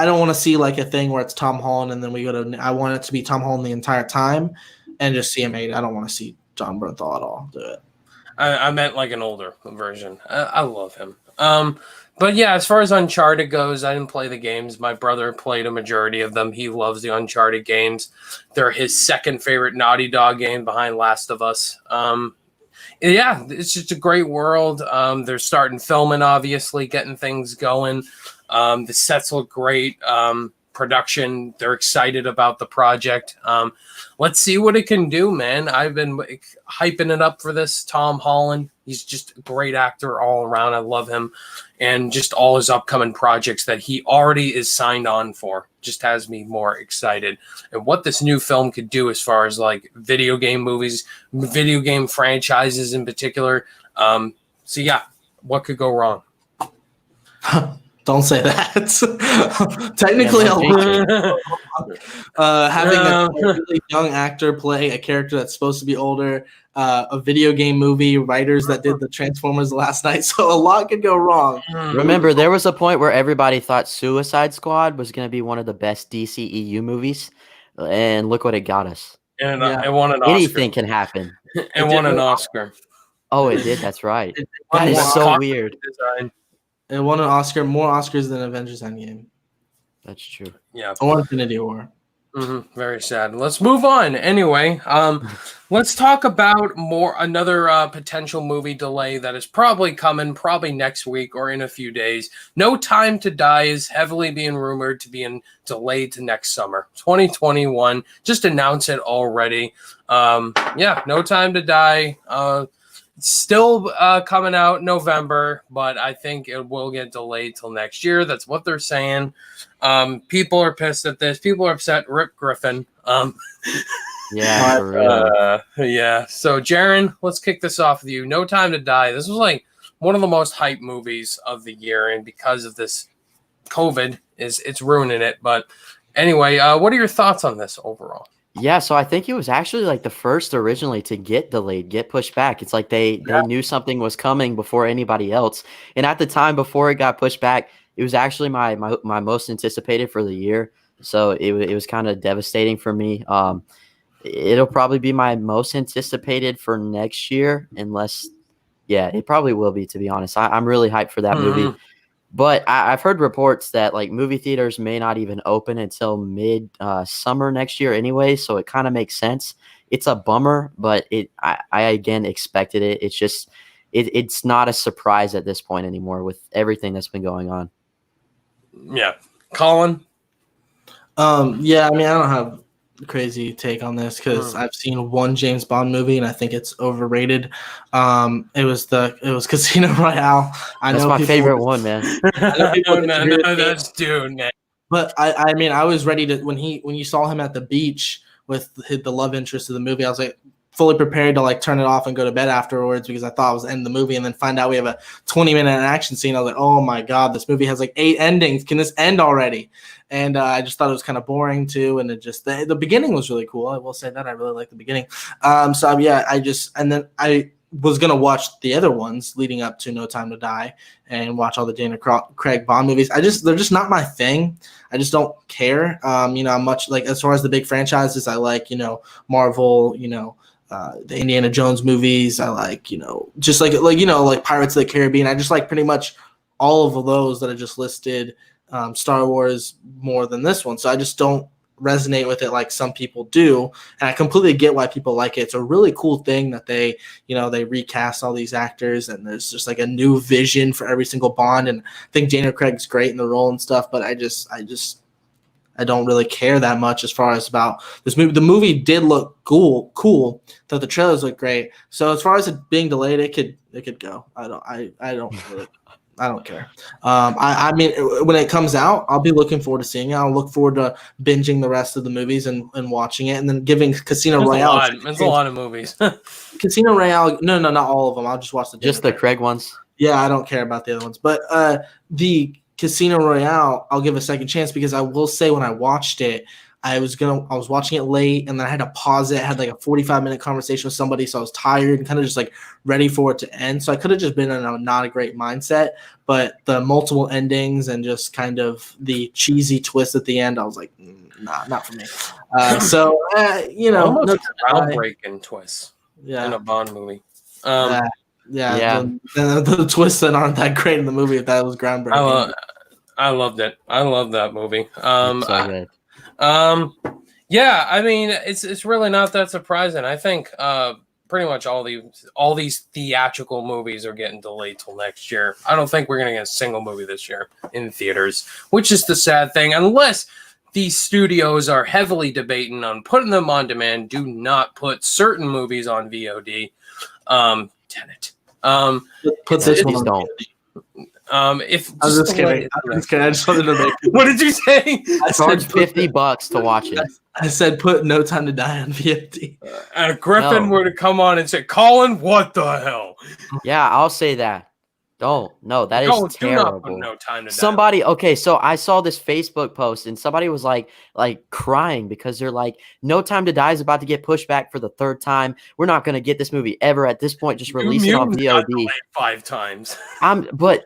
don't want to see like a thing where it's Tom Holland and then we go to. I want it to be Tom Holland the entire time, and just see him. I don't want to see John Bernthal at all do it. I meant like an older version. I love him. But yeah, as far as Uncharted goes, I didn't play the games. My brother played a majority of them. He loves the Uncharted games. They're his second favorite Naughty Dog game behind Last of Us. Yeah, it's just a great world. They're starting filming, obviously, getting things going. The sets look great. Production, they're excited about the project. Let's see what it can do, man. I've been hyping it up for this. Tom Holland, he's just a great actor all around. I love him. And just all his upcoming projects that he already is signed on for just has me more excited. And what this new film could do as far as like video game movies, video game franchises in particular. So yeah, what could go wrong? Don't say that. Technically, having a really young actor play a character that's supposed to be older, a video game movie, writers that did the Transformers Last Night, so a lot could go wrong. Remember, there was a point where everybody thought Suicide Squad was going to be one of the best DCEU movies, and look what it got us. And it won an Oscar. Anything can happen. It won an Oscar. Oh, it did? That's right. That is so weird. It won an Oscar, more Oscars than Avengers Endgame. That's true. Yeah. Or Infinity War. Very sad. Let's move on. Anyway, let's talk about another potential movie delay that is probably coming, probably next week or in a few days. No Time to Die is heavily being rumored to be delayed to next summer, 2021. Just announce it already. No Time to Die. Still coming out November, but I think it will get delayed till next year. That's what they're saying. People are pissed at this. People are upset. Rip Griffin. Yeah, for real. Yeah. So, Jaren, let's kick this off with you. No Time to Die. This was like one of the most hyped movies of the year, and because of this COVID, it's ruining it. But anyway, what are your thoughts on this overall? Yeah, so I think it was actually like the first originally to get delayed, get pushed back. It's like they knew something was coming before anybody else. And at the time before it got pushed back, it was actually my most anticipated for the year. So it was kind of devastating for me. It'll probably be my most anticipated for next year, it probably will be, to be honest. I'm really hyped for that movie. But I've heard reports that like movie theaters may not even open until mid summer next year anyway, so it kind of makes sense. It's a bummer, but I again expected it. It's just it's not a surprise at this point anymore with everything that's been going on. Yeah. Colin? Yeah, I mean, I don't have a crazy take on this because I've seen one James Bond movie and I think it's overrated. It was Casino Royale. That's my favorite one, man. I know people No, that's dude, man. But I mean, I was ready to when you saw him at the beach with the love interest of the movie, I was like fully prepared to like turn it off and go to bed afterwards because I thought it was the end of the movie, and then find out we have a 20-minute action scene. I was like, oh my god, this movie has like 8 endings. Can this end already? And I just thought it was kind of boring too. And it just the beginning was really cool. I will say that I really liked the beginning. So yeah, I was gonna watch the other ones leading up to No Time to Die and watch all the Daniel Craig Bond movies. They're just not my thing. I just don't care. I'm much like as far as the big franchises, I like Marvel. The Indiana Jones movies. I like just like Pirates of the Caribbean. I just like pretty much all of those that I just listed. Star Wars more than this one, so I just don't resonate with it like some people do, and I completely get why people like it. It's a really cool thing that they recast all these actors, and there's just like a new vision for every single Bond, and I think Daniel Craig's great in the role and stuff, but I don't really care that much as far as about this movie. The movie did look cool, though the trailers look great. So as far as it being delayed, it could go. I don't care. I mean, when it comes out, I'll be looking forward to seeing it. I'll look forward to binging the rest of the movies and watching it, and then giving Casino Royale. There's a lot of movies. Casino Royale. No, not all of them. I'll just watch the Craig ones. Yeah, I don't care about the other ones, but the Casino Royale, I'll give a second chance because I will say when I watched it, I was watching it late, and then I had to pause it. I had like a 45-minute conversation with somebody, so I was tired and kind of just like ready for it to end. So I could have just been in a not a great mindset, but the multiple endings and just kind of the cheesy twist at the end, I was like, nah, not for me. Almost a groundbreaking twist in a Bond movie. The twists that aren't that great in the movie, that was groundbreaking. I loved it. I love that movie. So good. Yeah, I mean, it's really not that surprising. I think pretty much all these theatrical movies are getting delayed till next year. I don't think we're gonna get a single movie this year in theaters, which is the sad thing. Unless these studios are heavily debating on putting them on demand, do not put certain movies on VOD. Tenet. Put this one on don't. If I was just kidding. I just wanted to make. What did you say? I charge $50 to watch it. I said put No Time to Die on VOD. And Griffin were to come on and say, "Colin, what the hell?" Yeah, I'll say that. Don't. No, that is terrible. No Time to Die. Somebody, okay, so I saw this Facebook post and somebody was like crying because they're like, No Time to Die is about to get pushed back for the 3rd time. We're not going to get this movie ever at this point. Just release it on VOD. 5 times. But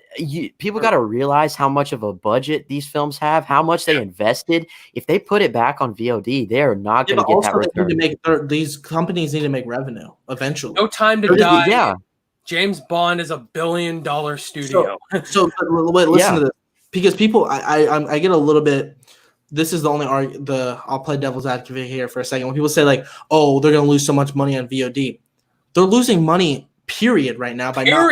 people got to realize how much of a budget these films have, how much they invested. If they put it back on VOD, they are not going to get that return. These companies need to make revenue eventually. No Time to Die. Yeah. James Bond is $1 billion studio. So wait, listen to this, because people, I get a little bit. This is the only I'll play devil's advocate here for a second. When people say like, "Oh, they're going to lose so much money on VOD," they're losing money. Period. Right now, by not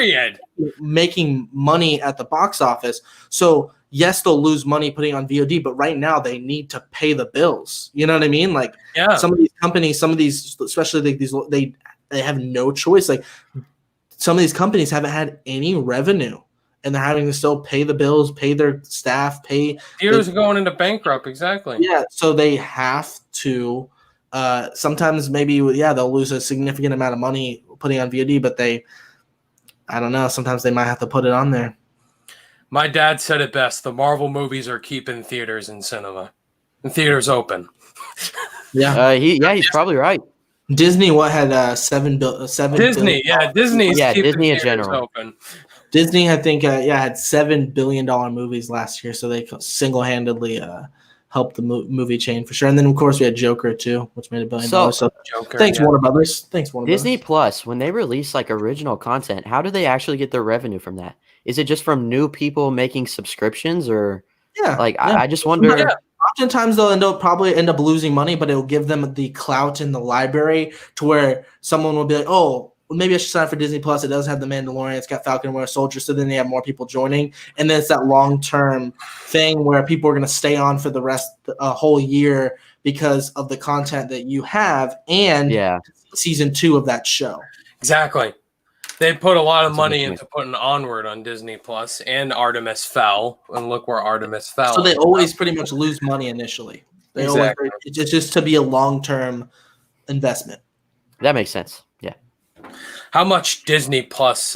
making money at the box office. So yes, they'll lose money putting on VOD, but right now they need to pay the bills. You know what I mean? Like some of these companies, especially they have no choice. Like. Some of these companies haven't had any revenue, and they're having to still pay the bills, pay their staff, theaters are going into bankrupt. Exactly. Yeah, so they have to. Sometimes maybe they'll lose a significant amount of money putting on VOD, but I don't know. Sometimes they might have to put it on there. My dad said it best: the Marvel movies are keeping theaters in cinema, and theaters open. Yeah, he's probably right. Disney had 7 Disney, Disney in general. Open. Disney, I think, had $7 billion movies last year, so they single-handedly helped the movie chain for sure. And then, of course, we had Joker too, which made $1 billion. So Joker, thanks, Warner Brothers. Disney Plus, when they release like original content, how do they actually get their revenue from that? Is it just from new people making subscriptions, or I just wonder. Yeah. Oftentimes they'll probably end up losing money, but it'll give them the clout in the library to where someone will be like, "Oh, maybe I should sign up for Disney Plus. It does have The Mandalorian. It's got Falcon and Winter Soldier. So then they have more people joining. And then it's that long-term thing where people are going to stay on for the rest a whole year because of the content that you have and season 2 of that show. Exactly. They put a lot of money into putting Onward on Disney Plus, and Artemis fell, and look where Artemis fell. So they always pretty much lose money initially. They always, it's just to be a long-term investment. That makes sense. Yeah. How much Disney Plus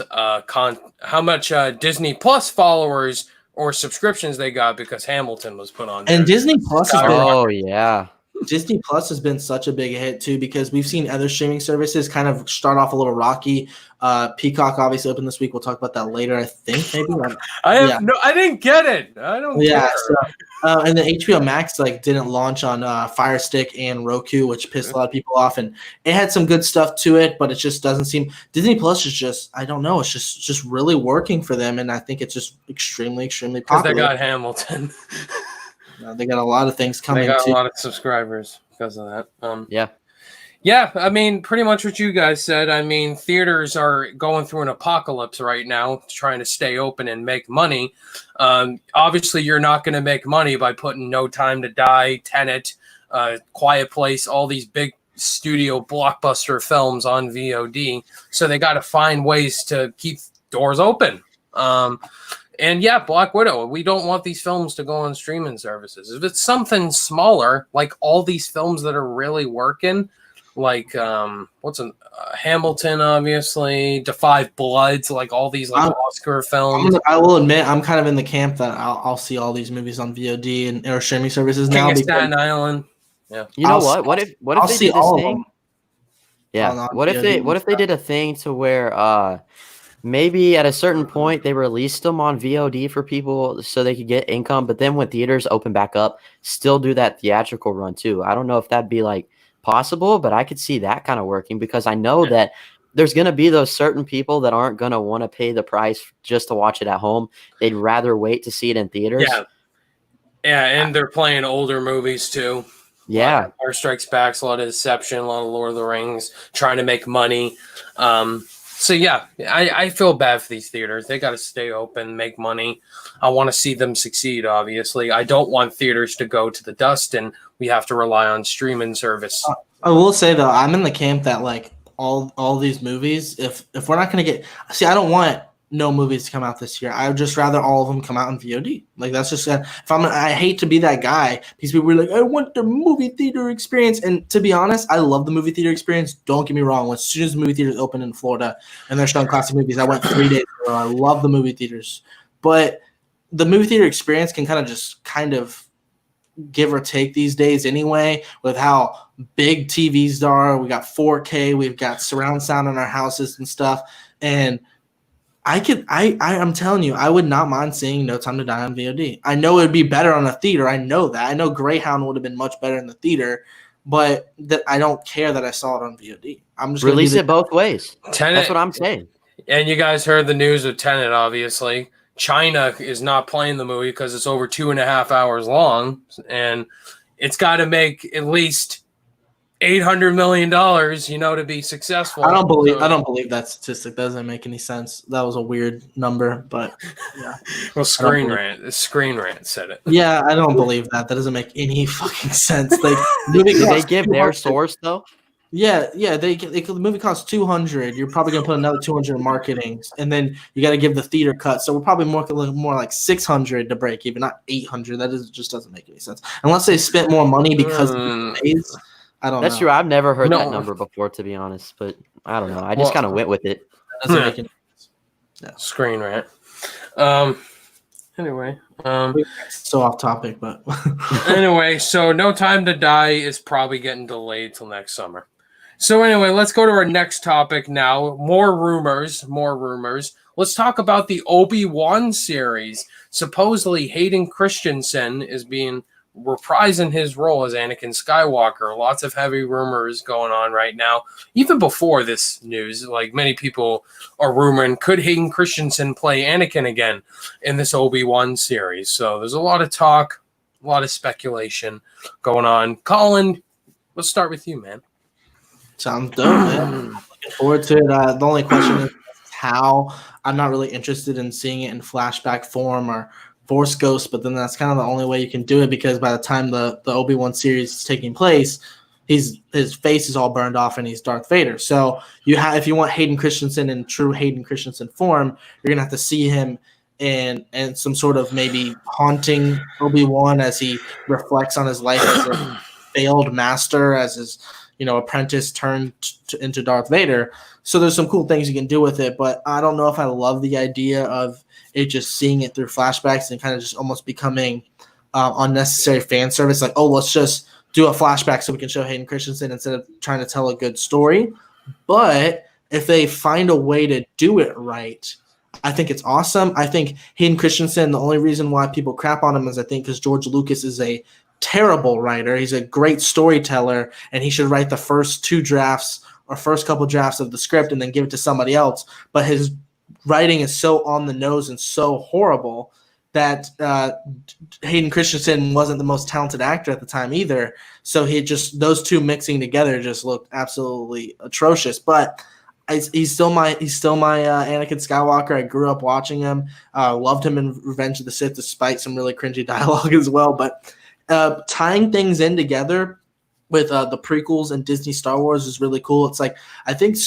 Disney Plus followers or subscriptions they got because Hamilton was put on there. And Disney Plus has been Disney Plus has been such a big hit too, because we've seen other streaming services kind of start off a little rocky. Peacock obviously opened this week. We'll talk about that later, I think. Maybe I didn't get it. I don't. Yeah. So, and then HBO Max didn't launch on Fire Stick and Roku, which pissed a lot of people off. And it had some good stuff to it, but it just doesn't seem. Disney Plus is just, I don't know. It's just really working for them, and I think it's just extremely popular. Because they got Hamilton. They got a lot of things coming. They got too. a lot of subscribers because of that. Yeah. I mean, pretty much what you guys said. I mean, theaters are going through an apocalypse right now, trying to stay open and make money. Obviously, you're not going to make money by putting No Time to Die, Tenet, Quiet Place, all these big studio blockbuster films on VOD. So they got to find ways to keep doors open. And yeah, Black Widow, we don't want these films to go on streaming services. If it's something smaller, like all these films that are really working, like Hamilton, obviously, Da 5 Bloods, like all these Oscar films. I will admit, I'm kind of in the camp that I'll see all these movies on VOD and or streaming services now. King of Staten Island. Yeah. You know what? What if they did this thing? Yeah. What if they did a thing to where maybe at a certain point they released them on VOD for people so they could get income, but then when theaters open back up, still do that theatrical run too. I don't know if that'd be possible, but I could see that kind of working, because I know that there's going to be those certain people that aren't going to want to pay the price just to watch it at home. They'd rather wait to see it in theaters. Yeah, and they're playing older movies too. Yeah. Empire Strikes Back, a lot of Inception, a lot of Lord of the Rings, trying to make money. So yeah, I feel bad for these theaters. They got to stay open, make money. I want to see them succeed, obviously. I don't want theaters to go to the dust and we have to rely on streaming service. I will say though, I'm in the camp that all these movies, if we're not going to get, I don't want no movies to come out this year. I would just rather all of them come out in VOD. That's just I hate to be that guy because people are like, I want the movie theater experience. And to be honest, I love the movie theater experience. Don't get me wrong. As soon as the movie theaters open in Florida and they're showing classic movies, I went 3 days in a row. I love the movie theaters, but the movie theater experience can kind of give or take these days anyway, with how big TVs are. We got 4K, we've got surround sound in our houses and stuff. And I'm telling you, I would not mind seeing No Time to Die on VOD. I know it would be better on a theater. I know that. I know Greyhound would have been much better in the theater, but that I don't care that I saw it on VOD. I'm just release it both ways. Tenet, that's what I'm saying. And you guys heard the news of Tenet, obviously. China is not playing the movie because it's over 2.5 hours long, and it's got to make at least $800 million, to be successful. I don't believe that statistic. Doesn't make any sense. That was a weird number, but yeah. Well, Screen Rant said it. Yeah, I don't believe that. That doesn't make any fucking sense. Did they give their source though? Yeah. The movie costs $200. You're probably gonna put another $200 in marketing, and then you got to give the theater cut. So we're probably more like $600 to break even, not $800. That just doesn't make any sense unless they spent more money because of the days. I don't know. That's true. I've never heard that number before, to be honest, but I don't know. I just kind of went with it. Doesn't make any sense. Yeah. Screen Rant. Anyway, so off topic, but anyway, so No Time to Die is probably getting delayed till next summer. So anyway, let's go to our next topic now. More rumors. Let's talk about the Obi-Wan series. Supposedly, Hayden Christensen is being reprising his role as Anakin Skywalker. Lots of heavy rumors going on right now. Even before this news, many people are rumoring, could Hayden Christensen play Anakin again in this Obi-Wan series? So there's a lot of talk, a lot of speculation going on. Colin, let's start with you, man. Sounds dope, man. I'm looking forward to it. The only question is how. I'm not really interested in seeing it in flashback form or Force Ghost, but then that's kind of the only way you can do it because by the time the Obi-Wan series is taking place, his face is all burned off and he's Darth Vader. So if you want Hayden Christensen in true Hayden Christensen form, you're gonna have to see him in some sort of maybe haunting Obi-Wan as he reflects on his life as a failed master, as his apprentice turned into Darth Vader. So there's some cool things you can do with it, but I don't know if I love the idea of it just seeing it through flashbacks and kind of just almost becoming unnecessary fan service. Like, oh, let's just do a flashback so we can show Hayden Christensen instead of trying to tell a good story. But if they find a way to do it right, I think it's awesome. I think Hayden Christensen, the only reason why people crap on him is I think because George Lucas is a terrible writer. He's a great storyteller, and he should write the first two drafts or first couple drafts of the script and then give it to somebody else. But his writing is so on the nose and so horrible that Hayden Christensen wasn't the most talented actor at the time either. So those two mixing together just looked absolutely atrocious. But he's still my Anakin Skywalker. I grew up watching him. Loved him in Revenge of the Sith, despite some really cringy dialogue as well. But tying things in together with the prequels and Disney Star Wars is really cool. It's like I think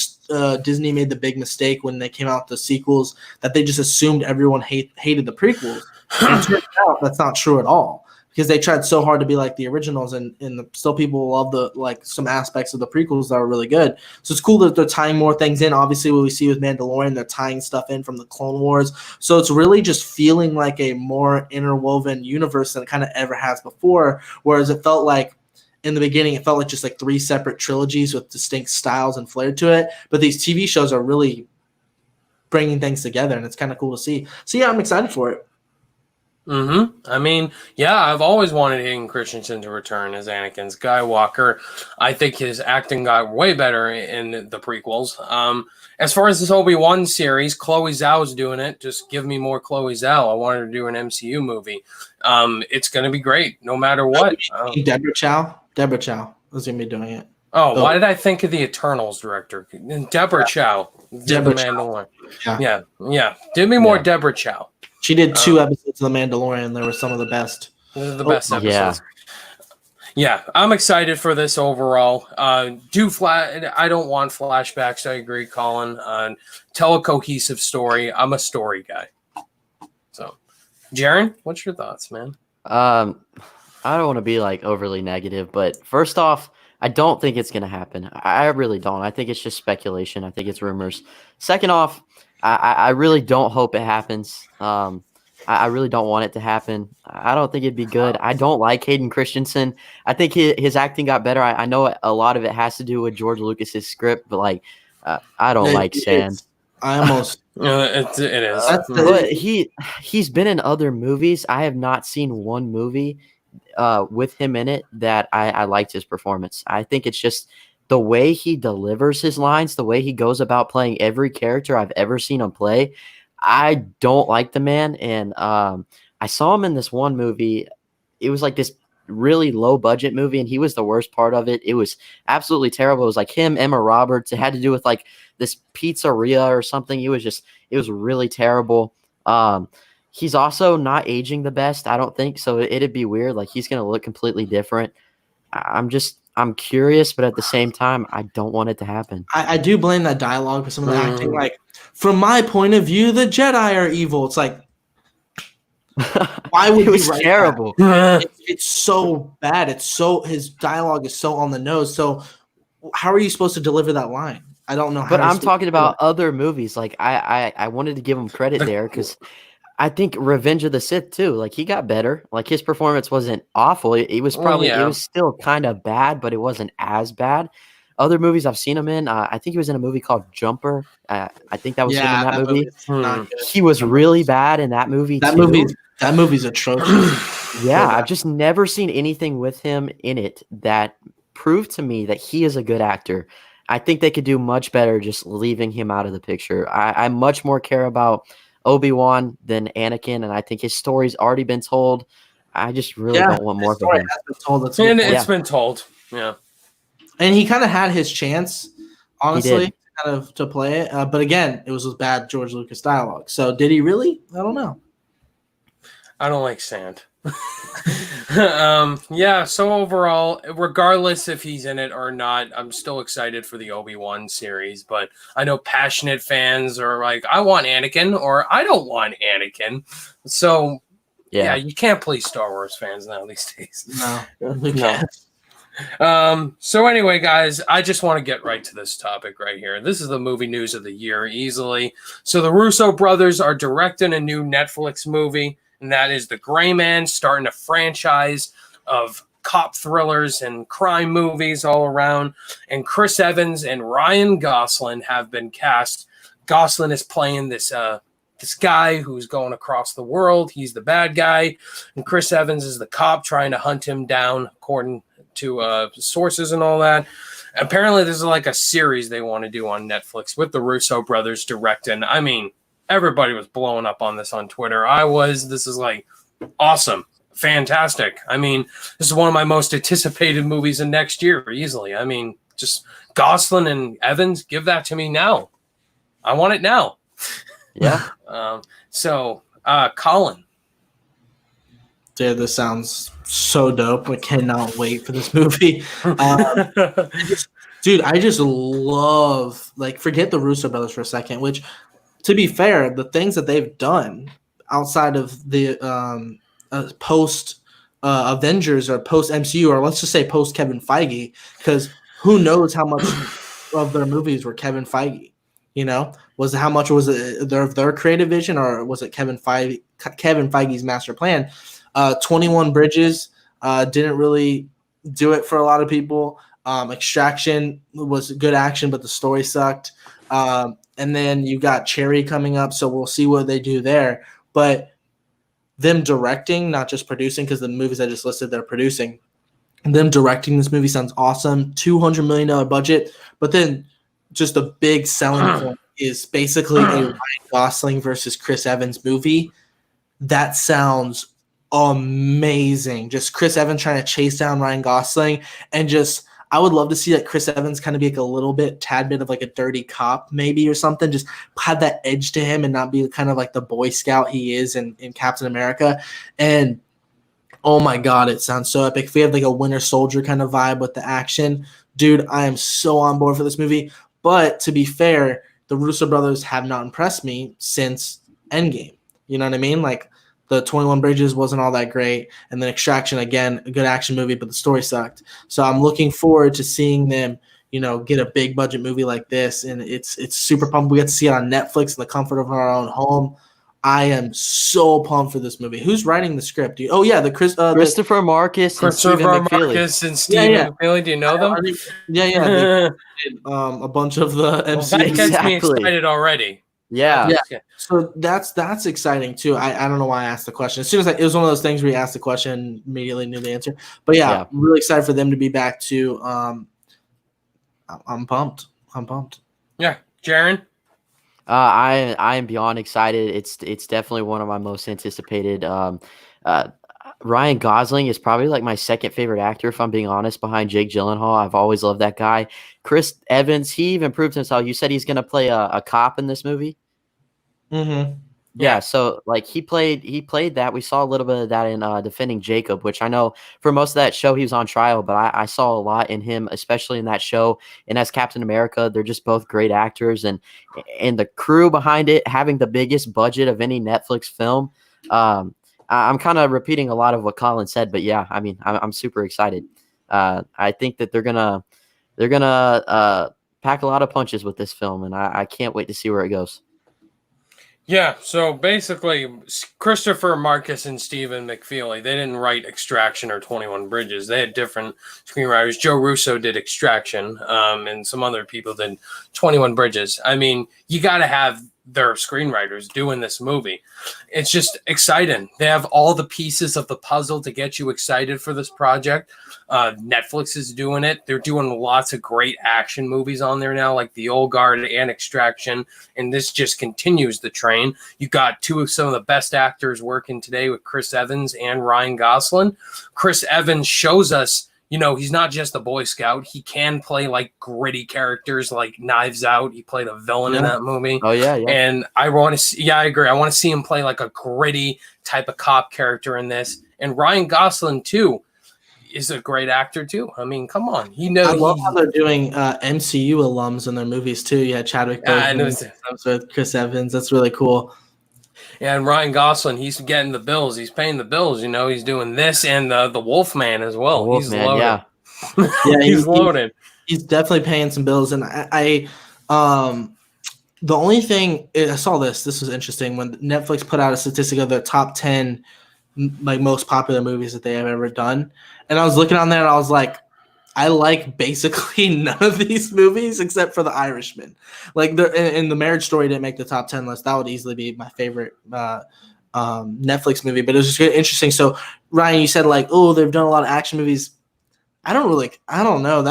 Disney made the big mistake when they came out with the sequels that they just assumed everyone hated the prequels. And it turns out that's not true at all because they tried so hard to be like the originals, and still people love some aspects of the prequels that are really good. So it's cool that they're tying more things in. Obviously, what we see with Mandalorian, they're tying stuff in from the Clone Wars. So it's really just feeling like a more interwoven universe than it kind of ever has before. Whereas it felt like in the beginning, it felt like just like three separate trilogies with distinct styles and flair to it. But these TV shows are really bringing things together, and it's kind of cool to see. So yeah, I'm excited for it. I mean, yeah, I've always wanted Hayden Christensen to return as Anakin Skywalker. I think his acting got way better in the prequels. As far as this Obi-Wan series, Chloe Zhao's doing it. Just give me more Chloe Zhao. I want her to do an MCU movie. It's going to be great, no matter what. Deborah Chow is going to be doing it. Oh, why did I think of the Eternals director? Deborah Chow did The Mandalorian. Yeah. Give me more Deborah Chow. She did 2 episodes of The Mandalorian. They were some of the best. The best episodes. Yeah, I'm excited for this overall. I don't want flashbacks. I agree, Colin. Tell a cohesive story. I'm a story guy. So, Jaren, what's your thoughts, man? I don't want to be like overly negative, but first off, I don't think it's going to happen. I really don't. I think it's just speculation. I think it's rumors. Second off, I really don't hope it happens. I really don't want it to happen. I don't think it'd be good. I don't like Hayden Christensen. I think his acting got better. I know a lot of it has to do with George Lucas's script, but like I don't like sand. I almost it is. But he's been in other movies. I have not seen one movie with him in it that I liked his performance. I think it's just the way he delivers his lines, the way he goes about playing every character I've ever seen him play. I don't like the man. And I saw him in this one movie. It was like this really low budget movie, and he was the worst part of it. It was absolutely terrible. It was like him, Emma Roberts. It had to do with like this pizzeria or something. It was really terrible. He's also not aging the best, I don't think. So it'd be weird. Like he's going to look completely different. I'm curious, but at the same time, I don't want it to happen. I do blame that dialogue for some of the acting. Like, from my point of view, the Jedi are evil. It's like, why would it was terrible? It's so bad. His dialogue is so on the nose. So how are you supposed to deliver that line? I don't know. But I'm talking about other movies. Like I wanted to give him credit there because I think Revenge of the Sith too. Like he got better. Like his performance wasn't awful. It was probably it was still kind of bad, but it wasn't as bad. Other movies I've seen him in, I think he was in a movie called Jumper. I think that was him in that movie. He was really bad in that movie. That movie's atrocious. I've just never seen anything with him in it that proved to me that he is a good actor. I think they could do much better just leaving him out of the picture. I much more care about Obi-Wan than Anakin, and I think his story's already been told. I just really don't want more of him. It's been told. Yeah. And he kind of had his chance, honestly. kind of to play it. But again, it was with bad George Lucas dialogue. So did he really? I don't know. I don't like sand. Yeah, so overall, regardless if he's in it or not, I'm still excited for the Obi-Wan series, but I know passionate fans are like, I want Anakin or I don't want Anakin. So yeah, you can't please Star Wars fans now these days. No, we can't. So anyway, guys, I just want to get right to this topic right here. This is the movie news of the year easily. So the Russo brothers are directing a new Netflix movie, and that is The Gray Man, starting a franchise of cop thrillers and crime movies all around. And Chris Evans and Ryan Gosling have been cast. Gosling is playing this guy who's going across the world. He's the bad guy. And Chris Evans is the cop trying to hunt him down, according to sources and all that. Apparently, this is like a series they want to do on Netflix with the Russo brothers directing. I mean, everybody was blowing up on this on Twitter. This is like awesome. Fantastic. I mean, this is one of my most anticipated movies in next year, easily. I mean, just Gosling and Evans, give that to me now. I want it now. Yeah. Colin. Dude, this sounds so dope. I cannot wait for this movie. Dude, I just love, like, forget the Russo brothers for a second, which, to be fair, the things that they've done outside of the post Avengers or post MCU, or let's just say post Kevin Feige, because who knows how much of their movies were Kevin Feige? You know, how much was it their creative vision, or was it Kevin Feige's master plan? 21 Bridges didn't really do it for a lot of people. Extraction was good action, but the story sucked. And then you got Cherry coming up, so we'll see what they do there. But them directing, not just producing, because the movies I just listed, they're producing. And them directing this movie sounds awesome. $200 million budget, but then just a big selling point is basically a Ryan Gosling versus Chris Evans movie. That sounds amazing. Just Chris Evans trying to chase down Ryan Gosling, and just I would love to see that Chris Evans kind of be like a tad bit of like a dirty cop maybe or something, just have that edge to him and not be kind of like the Boy Scout he is in Captain America. And oh my God, it sounds so epic. If we have like a Winter Soldier kind of vibe with the action, dude, I am so on board for this movie. But to be fair, the Russo brothers have not impressed me since Endgame. You know what I mean? Like, the 21 Bridges wasn't all that great. And then Extraction, again, a good action movie, but the story sucked. So I'm looking forward to seeing them, get a big budget movie like this. And it's super pumped. We get to see it on Netflix in the comfort of our own home. I am so pumped for this movie. Who's writing the script? Christopher Markus and Stephen McFeely. McFeely. Do you know them? Yeah. A bunch of the MCU. That gets me excited already. Yeah. So that's exciting too. I don't know why I asked the question. As soon as it was one of those things where you asked the question, immediately knew the answer. But yeah, I'm really excited for them to be back too. I'm pumped. Yeah, Jaren. I am beyond excited. It's definitely one of my most anticipated. Ryan Gosling is probably like my second favorite actor, if I'm being honest, behind Jake Gyllenhaal. I've always loved that guy. Chris Evans, he even proved himself. You said he's going to play a cop in this movie? Mm-hmm. Yeah, so like he played that. We saw a little bit of that in Defending Jacob, which I know for most of that show he was on trial, but I saw a lot in him, especially in that show. And as Captain America, they're just both great actors, and the crew behind it having the biggest budget of any Netflix film. I'm kind of repeating a lot of what Colin said, but yeah, I mean, I'm super excited. I think that they're gonna pack a lot of punches with this film, and I can't wait to see where it goes. Yeah, so basically, Christopher Markus and Stephen McFeely, they didn't write Extraction or 21 Bridges. They had different screenwriters. Joe Russo did Extraction, and some other people did 21 Bridges. I mean, you got to have their screenwriters doing this movie. It's just exciting. They have all the pieces of the puzzle to get you excited for this project. Netflix is doing it. They're doing lots of great action movies on there now, like The Old Guard and Extraction, and this just continues the train. You got two of some of the best actors working today with Chris Evans and Ryan Gosling. Chris Evans shows us he's not just a Boy Scout. He can play like gritty characters like Knives Out. He played a villain in that movie. Oh, yeah. And I want to see, I agree. I want to see him play like a gritty type of cop character in this. And Ryan Gosling, too, is a great actor, too. I mean, come on. I love how they're doing MCU alums in their movies, too. Yeah, Chadwick Boseman with Chris Evans. That's really cool. Yeah, and Ryan Gosling, he's getting the bills. He's paying the bills. He's doing this and the Wolfman as well. He's loaded. Yeah. Yeah, he's loaded. He's definitely paying some bills. And the only thing I saw this was interesting when Netflix put out a statistic of their top 10 like most popular movies that they have ever done. And I was looking on there and I was like, I like basically none of these movies except for The Irishman. Like the Marriage Story didn't make the top 10 list. That would easily be my favorite Netflix movie. But it was just really interesting. So Ryan, you said like, oh, they've done a lot of action movies. I don't know.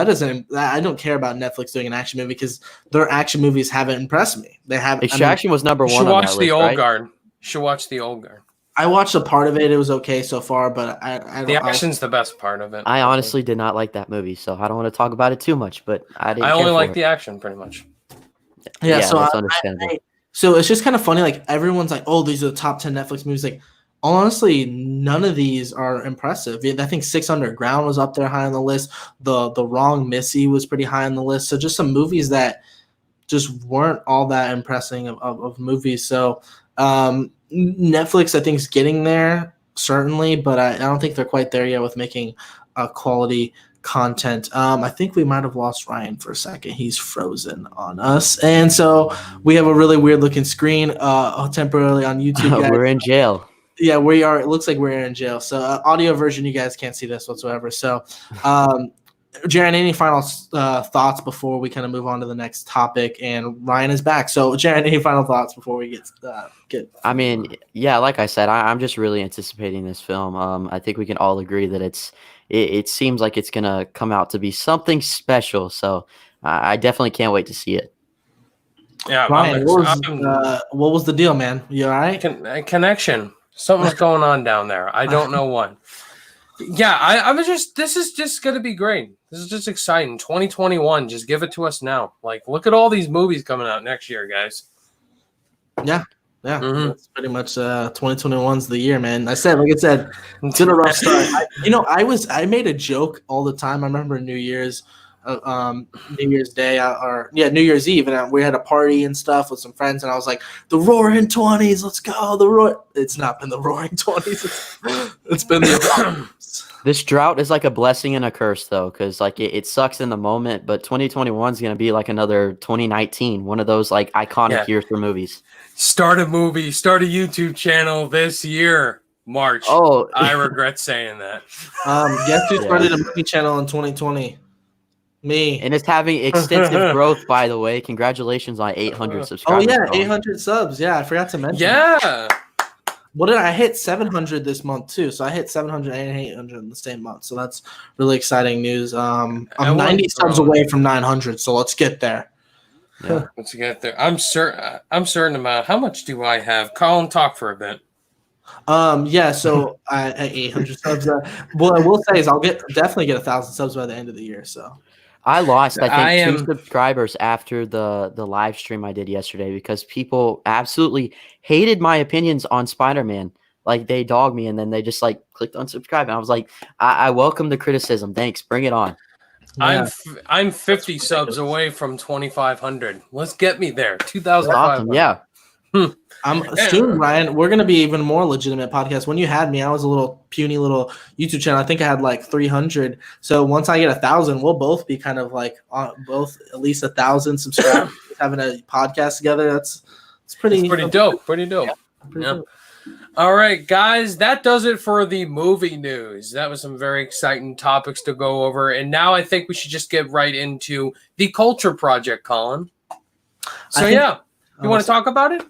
I don't care about Netflix doing an action movie because their action movies haven't impressed me. They have. Extraction was number one. You should watch The Old Guard. Guard. You should watch The Old Guard. I watched a part of it. It was okay so far, but the action's the best part of it. I honestly did not like that movie, so I don't want to talk about it too much. But I only like the action, pretty much. Yeah, so that's understandable. So it's just kind of funny. Like everyone's like, "Oh, these are the top 10 Netflix movies." Like, honestly, none of these are impressive. I think Six Underground was up there high on the list. The Wrong Missy was pretty high on the list. So just some movies that just weren't all that impressing of movies. So Netflix, I think, is getting there, certainly, but I don't think they're quite there yet with making quality content. I think we might have lost Ryan for a second. He's frozen on us. And so we have a really weird-looking screen temporarily on YouTube. Guys. We're in jail. Yeah, we are. It looks like we're in jail. So audio version, you guys can't see this whatsoever. So Jaren, any final thoughts before we kind of move on to the next topic? And Ryan is back. So, Jaren, any final thoughts before we get? I mean, yeah, like I said, I'm just really anticipating this film. I think we can all agree that it seems like it's gonna come out to be something special. So, I definitely can't wait to see it. Yeah, Ryan, what was the deal, man? You all right? Connection. Something's going on down there. I don't know what. Yeah, I was just. This is just gonna be great. This is just exciting. 2021, just give it to us now. Like, look at all these movies coming out next year, guys. Yeah. That's pretty much 2021's the year, man. Like I said, it's been a rough start. I made a joke all the time. I remember New Year's Day New Year's Eve, and we had a party and stuff with some friends, and I was like, the Roaring 20s, let's go. It's not been the Roaring 20s. It's been the apocalypse. This drought is like a blessing and a curse, though, because like it sucks in the moment, but 2021 is going to be like another 2019, one of those like iconic years for movies. Start a movie, start a YouTube channel this year, March. Oh, I regret saying that. Guess who started a movie channel in 2020? Me. And it's having extensive growth, by the way. Congratulations on 800 subscribers. Oh, yeah, 800 subs. Yeah, I forgot to mention. Yeah. What did I hit 700 this month, too? So I hit 700 and 800 in the same month. So that's really exciting news. I'm 90 subs away from 900, so let's get there. Yeah, let's get there. I'm certain about how much do I have? Colin, talk for a bit. Yeah, so I 800 subs. What I will say is I'll definitely get 1,000 subs by the end of the year. So I lost, I think, 2 subscribers after the live stream I did yesterday because people absolutely hated my opinions on Spider-Man. Like, they dogged me, and then they just, like, clicked unsubscribe. And I was like, I welcome the criticism. Thanks. Bring it on. Yeah. I'm 50 subs away from 2,500. Let's get me there. 2,500. Awesome. Yeah. Soon, Ryan, we're going to be even more legitimate podcast. When you had me, I was a little puny little YouTube channel. I think I had like 300. So once I get 1,000, we'll both be kind of like both at least 1,000 subscribers having a podcast together. It's pretty dope. Pretty dope. Yeah, pretty dope. All right, guys, that does it for the movie news. That was some very exciting topics to go over. And now I think we should just get right into the Culture Project, Colin. So, you want to talk about it?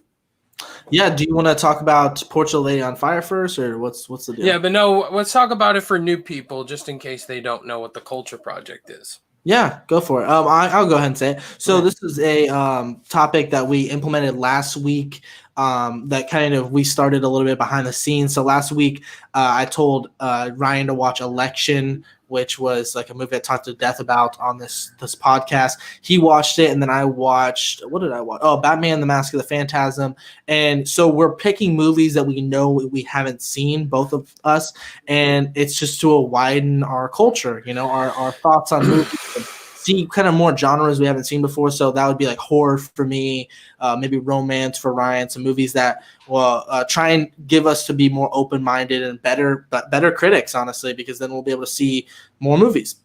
Yeah, do you want to talk about Portugal Lady on Fire first, or what's the deal? Yeah, but no, let's talk about it for new people, just in case they don't know what the Culture Project is. Yeah, go for it. I'll go ahead and say it. So this is a topic that we implemented last week. That kind of we started a little bit behind the scenes. So last week, I told Ryan to watch Election which was like a movie I talked to death about on this podcast. He watched it, and then I watched, what did I watch? Oh, Batman: The Mask of the Phantasm. And so we're picking movies that we know we haven't seen, both of us, and it's just to widen our culture, our thoughts on movies. See kind of more genres we haven't seen before. So that would be like horror for me, maybe romance for Ryan, some movies that will try and give us to be more open-minded and better critics, honestly, because then we'll be able to see more movies.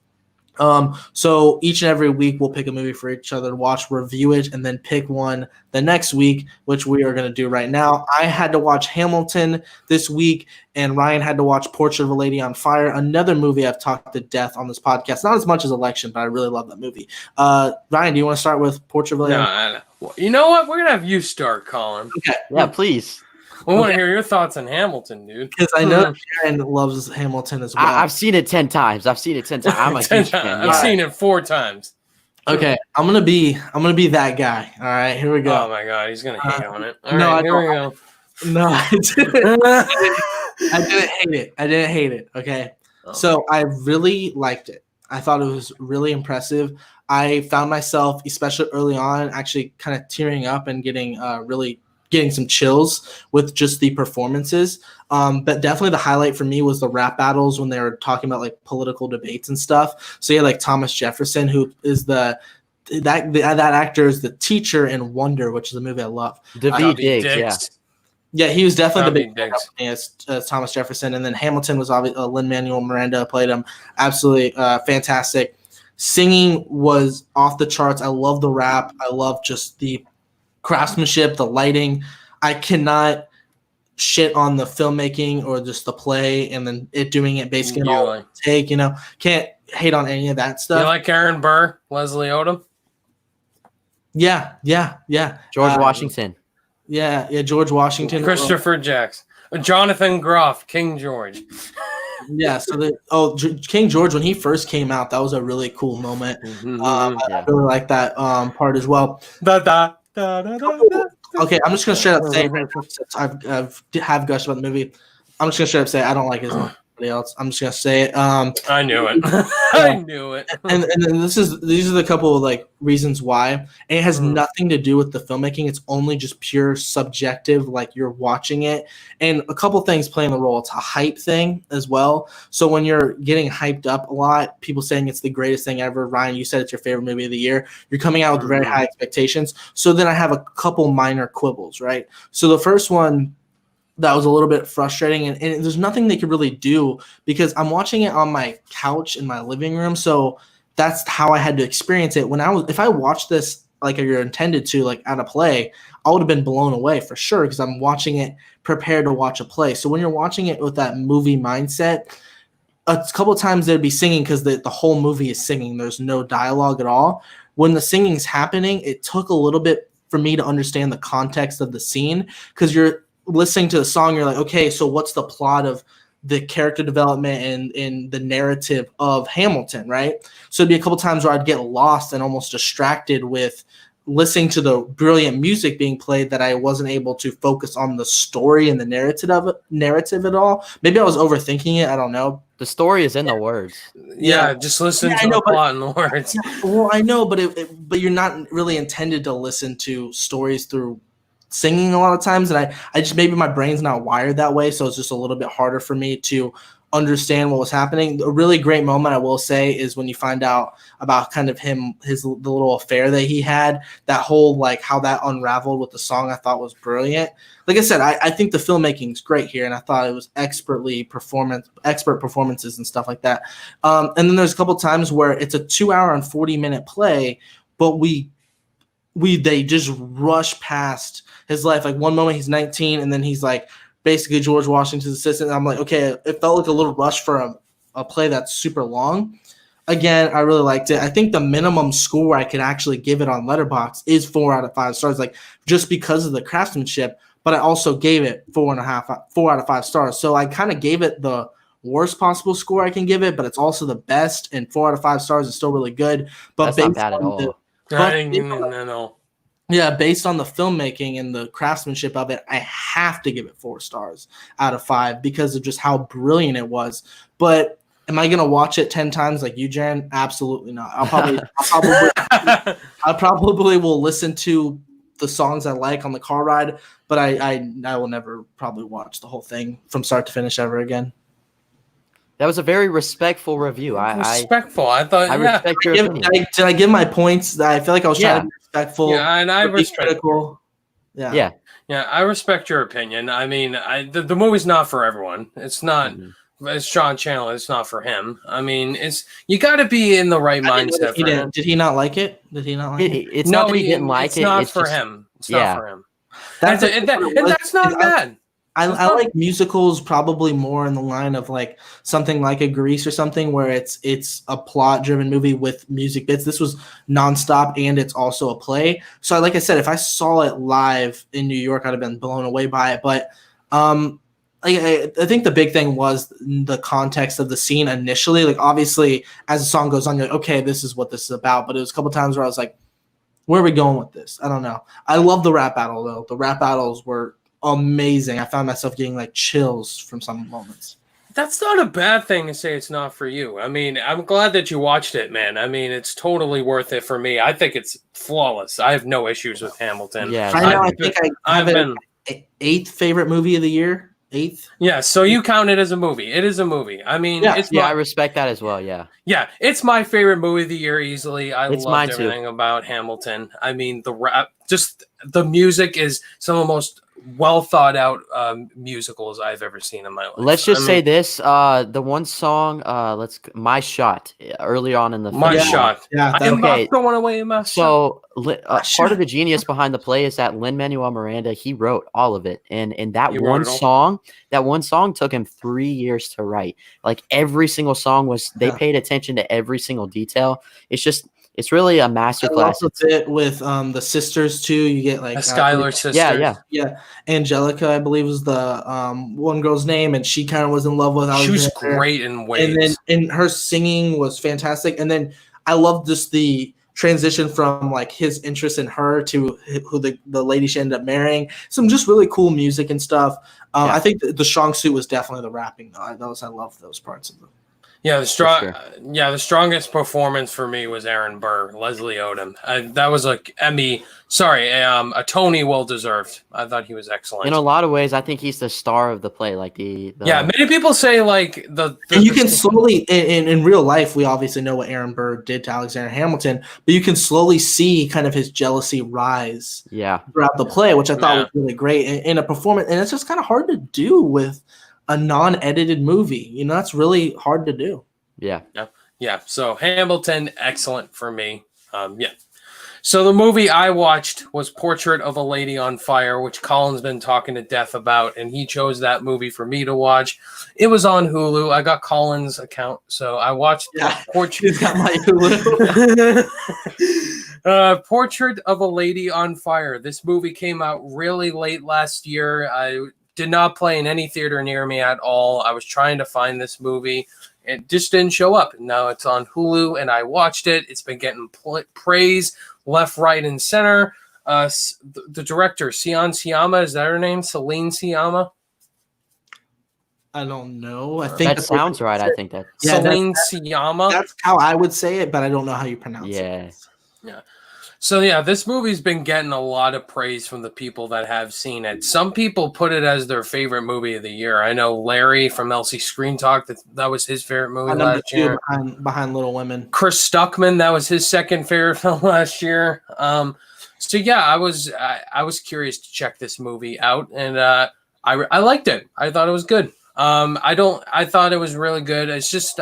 So each and every week we'll pick a movie for each other to watch, review it, and then pick one the next week, which we are going to do right now. I had to watch Hamilton this week, and Ryan had to watch Portrait of a Lady on Fire, another movie I've talked to death on this podcast. Not as much as Election, but I really love that movie. Ryan, do you want to start with Portrait of a Lady? No, you know what? We're going to have you start, Colin. Okay. Yeah, please. I want to hear your thoughts on Hamilton, dude. Because I know Jaren loves Hamilton as well. I've seen it 10 times. I'm a huge fan. I've seen it 4 times. Okay, I'm gonna be that guy. All right, here we go. Oh my god, he's gonna hate on it. All no, right, here we go. No, I didn't. I didn't hate it. Okay, so I really liked it. I thought it was really impressive. I found myself, especially early on, actually kind of tearing up and getting some chills with just the performances. But definitely the highlight for me was the rap battles when they were talking about like political debates and stuff. So you had like Thomas Jefferson, who is that actor is the teacher in Wonder, which is a movie I love. Daveed Diggs, yeah, he was definitely the big Diggs. as Thomas Jefferson. And then Hamilton was obviously Lin-Manuel Miranda played him. Absolutely fantastic. Singing was off the charts. I love the rap. I love just the craftsmanship, the lighting. I cannot shit on the filmmaking or just the play and then it doing it basically in all take, can't hate on any of that stuff. You like Aaron Burr, Leslie Odom? Yeah. George Washington. Yeah, George Washington. Christopher Jackson. Jonathan Groff, King George. Yeah, so King George, when he first came out, that was a really cool moment. I really like that part as well. Okay, I'm just gonna straight up say I have gushed about the movie. I'm just gonna straight up say I don't like it as much as anybody else. I'm just gonna say it. I knew it. I knew it. And then these are the couple of like reasons why. And it has nothing to do with the filmmaking. It's only just pure subjective, like you're watching it. And a couple things play in the role. It's a hype thing as well. So when you're getting hyped up a lot, people saying it's the greatest thing ever. Ryan, you said it's your favorite movie of the year. You're coming out with very high expectations. So then I have a couple minor quibbles, right? So the first one that was a little bit frustrating, and there's nothing they could really do because I'm watching it on my couch in my living room. So that's how I had to experience it. If I watched this like you're intended to, like at a play, I would have been blown away for sure because I'm watching it prepared to watch a play. So when you're watching it with that movie mindset, a couple of times they'd be singing because the whole movie is singing. There's no dialogue at all. When the singing's happening, it took a little bit for me to understand the context of the scene because you're listening to the song, you're like, okay, so what's the plot of the character development and the narrative of Hamilton, right? So it'd be a couple times where I'd get lost and almost distracted with listening to the brilliant music being played that I wasn't able to focus on the story and the narrative at all. Maybe I was overthinking it. I don't know. The story is in the words. Yeah, just listen to the plot and the words. Well, I know, but you're not really intended to listen to stories through singing a lot of times, and I just maybe my brain's not wired that way, so it's just a little bit harder for me to understand what was happening. A really great moment I will say is when you find out about kind of the little affair that he had, that whole like how that unraveled with the song. I thought was brilliant. Like I said, I think the filmmaking is great here, and I thought it was expert performances and stuff like that. And then there's a couple times where it's a 2-hour and 40-minute play, but they just rush past his life. Like one moment he's 19 and then he's like basically George Washington's assistant. And I'm like, okay, it felt like a little rush for a play that's super long. Again, I really liked it. I think the minimum score I could actually give it on Letterboxd is 4 out of 5 stars, like just because of the craftsmanship, but I also gave it 4 out of 5 stars. So I kind of gave it the worst possible score I can give it, but it's also the best, and 4 out of 5 stars is still really good. But that's not bad at all. No. Yeah, based on the filmmaking and the craftsmanship of it, I have to give it 4 stars out of 5 because of just how brilliant it was. But Am I gonna watch it 10 times like you, Jaren? Absolutely not. I probably will listen to the songs I like on the car ride, but I will never probably watch the whole thing from start to finish ever again. That was a very respectful review. Respectful. I thought. I respect your opinion. Did I give my points? I feel like I was trying to be respectful. Yeah, and I respect. Critical. Yeah. I respect your opinion. I mean, the movie's not for everyone. It's not. It's John Chandler. It's not for him. I mean, you got to be in the right mindset. Did he not like it? Did he not like it? It's not that he didn't like it. It's not for him. It's not for him. That's not bad. I like musicals probably more in the line of like something like a Grease or something where it's a plot driven movie with music bits. This was nonstop and it's also a play. So like I said, if I saw it live in New York, I'd have been blown away by it. But I think the big thing was the context of the scene initially. Like obviously as the song goes on, you're like, okay, this is what this is about. But it was a couple times where I was like, where are we going with this? I don't know. I love the rap battle though. The rap battles were amazing. I found myself getting like chills from some moments. That's not a bad thing to say it's not for you. I mean, I'm glad that you watched it, man. I mean, it's totally worth it for me. I think it's flawless. I have no issues with Hamilton. Yeah, I think I have an 8th favorite movie of the year. 8th. Yeah, so you count it as a movie. It is a movie. I mean, I respect that as well. Yeah, it's my favorite movie of the year easily. I loved everything too. About Hamilton. I mean, the rap, just the music is some of the most well thought out musicals I've ever seen in my life. Let's just say this: the one song, "My Shot," early on in the film. My Shot. Yeah. I am not throwing away my shot. Part of the genius behind the play is that Lin-Manuel Miranda, he wrote all of it, and that one song took him 3 years to write. Like every single song they paid attention to every single detail. It's really a masterclass. I love it with the sisters too. You get like Skylar sisters. Yeah. Angelica, I believe, was the one girl's name, and she kind of was in love with. She was great in ways, and her singing was fantastic. And then I love just the transition from like his interest in her to who the lady she ended up marrying. Some just really cool music and stuff. I think the strong suit was definitely the rapping though. I love those parts of them. Yeah, the strongest performance for me was Aaron Burr, Leslie Odom. That was a Tony well deserved. I thought he was excellent. In a lot of ways, I think he's the star of the play. Like many people say like and you can slowly in real life. We obviously know what Aaron Burr did to Alexander Hamilton, but you can slowly see kind of his jealousy rise. Throughout the play, which I thought was really great in a performance, and it's just kind of hard to do with a non-edited movie. You know, that's really hard to do. Yeah. So Hamilton, excellent for me. So the movie I watched was Portrait of a Lady on Fire, which Colin's been talking to death about, and he chose that movie for me to watch. It was on Hulu. I got Colin's account, so I watched Portrait. He's got my Hulu. Portrait of a Lady on Fire. This movie came out really late last year. I did not play in any theater near me at all. I was trying to find this movie. It just didn't show up. Now it's on Hulu, and I watched it. It's been getting praise left, right, and center. The director, Sion Siyama, is that her name? Celine Siyama? I don't know. I think that sounds right. I think that Celine Siyama. That's how I would say it, but I don't know how you pronounce it. Yeah. So this movie's been getting a lot of praise from the people that have seen it. Some people put it as their favorite movie of the year. I know Larry from LC Screen Talk, that was his favorite movie last year. Behind Little Women. Chris Stuckman, that was his second favorite film last year. I was curious to check this movie out, and I liked it. I thought it was good. I thought it was really good. It's just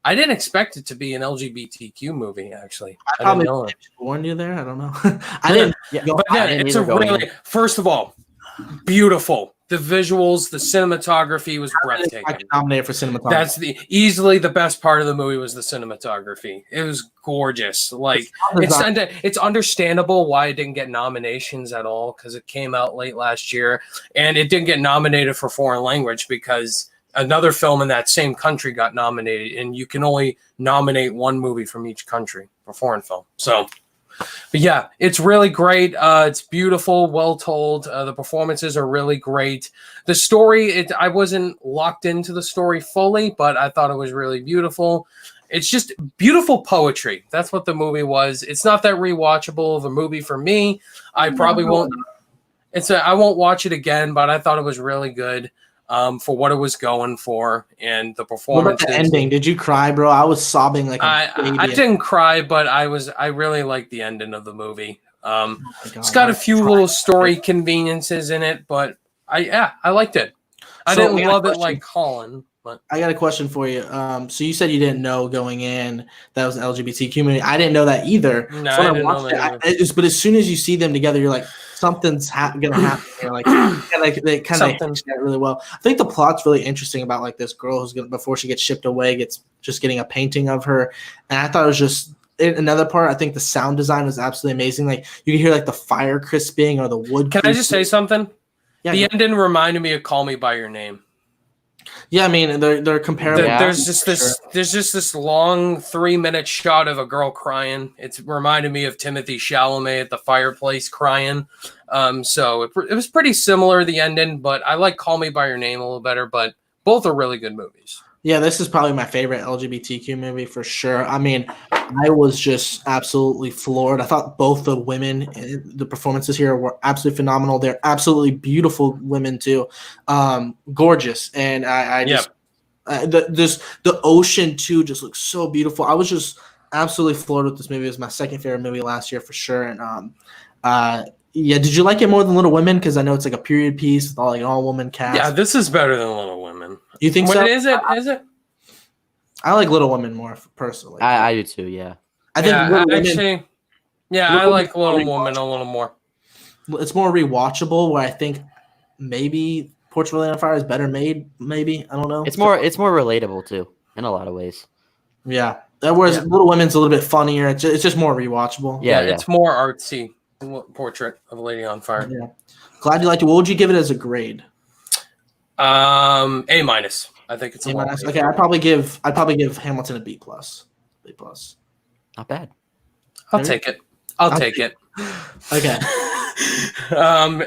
I didn't expect it to be an LGBTQ movie, actually. I probably didn't warn you there. I don't know. I didn't. It's a really, first of all, beautiful. The visuals, the cinematography was breathtaking. I can nominate for cinematography. That's easily the best part of the movie was the cinematography. It was gorgeous. Like it's understandable why it didn't get nominations at all because it came out late last year, and it didn't get nominated for foreign language because another film in that same country got nominated, and you can only nominate one movie from each country for foreign film. So But yeah, it's really great. It's beautiful, well told. The performances are really great. The story, I wasn't locked into the story fully, but I thought it was really beautiful. It's just beautiful poetry. That's what the movie was. It's not that rewatchable of a movie for me. I probably won't. I won't watch it again, but I thought it was really good. For what it was going for and the performance. What about the ending? Did you cry, bro? I was sobbing like a baby. I didn't cry, but I really liked the ending of the movie. It's got a few little story conveniences in it, but I liked it. I didn't love it like Colin. But I got a question for you. So you said you didn't know going in that was an LGBTQ community. I didn't know that either. No, so I didn't know that either. But as soon as you see them together, you're like, something's gonna happen here. Like they kind of that really well. I think the plot's really interesting about like this girl who's gonna, before she gets shipped away, getting a painting of her, and I thought it was just another part. I think the sound design was absolutely amazing. Like you can hear like the fire crisping or the wood. Can I just say something? Yeah, the ending reminded me of Call Me by Your Name. Yeah, I mean they're comparable. There's just this long 3-minute shot of a girl crying. It's reminded me of Timothée Chalamet at the fireplace crying. So it was pretty similar, the ending, but I like Call Me by Your Name a little better. But both are really good movies. Yeah, this is probably my favorite LGBTQ movie for sure. I mean, I was just absolutely floored. I thought both the women, the performances here were absolutely phenomenal. They're absolutely beautiful women too, gorgeous. And the ocean too just looks so beautiful. I was just absolutely floored with this movie. It was my second favorite movie last year for sure. And yeah, did you like it more than Little Women? Because I know it's like a period piece with all woman cast. Yeah, this is better than Little Women. You think so? Is it? Is it? I like Little Women more personally. I do too. Yeah. I think I like Little Women a little more. It's more rewatchable. Where I think maybe Portrait of a Lady on Fire is better made. Maybe I don't know. It's more relatable too in a lot of ways. Yeah. Whereas Little Women's a little bit funnier. It's just more rewatchable. Yeah, it's more artsy. Portrait of a Lady on Fire. Yeah. Glad you liked it. What would you give it as a grade? A-. I think it's A-. Okay, I'd probably give Hamilton a B+. B+. Not bad. I'll take it. I'll take it. Okay.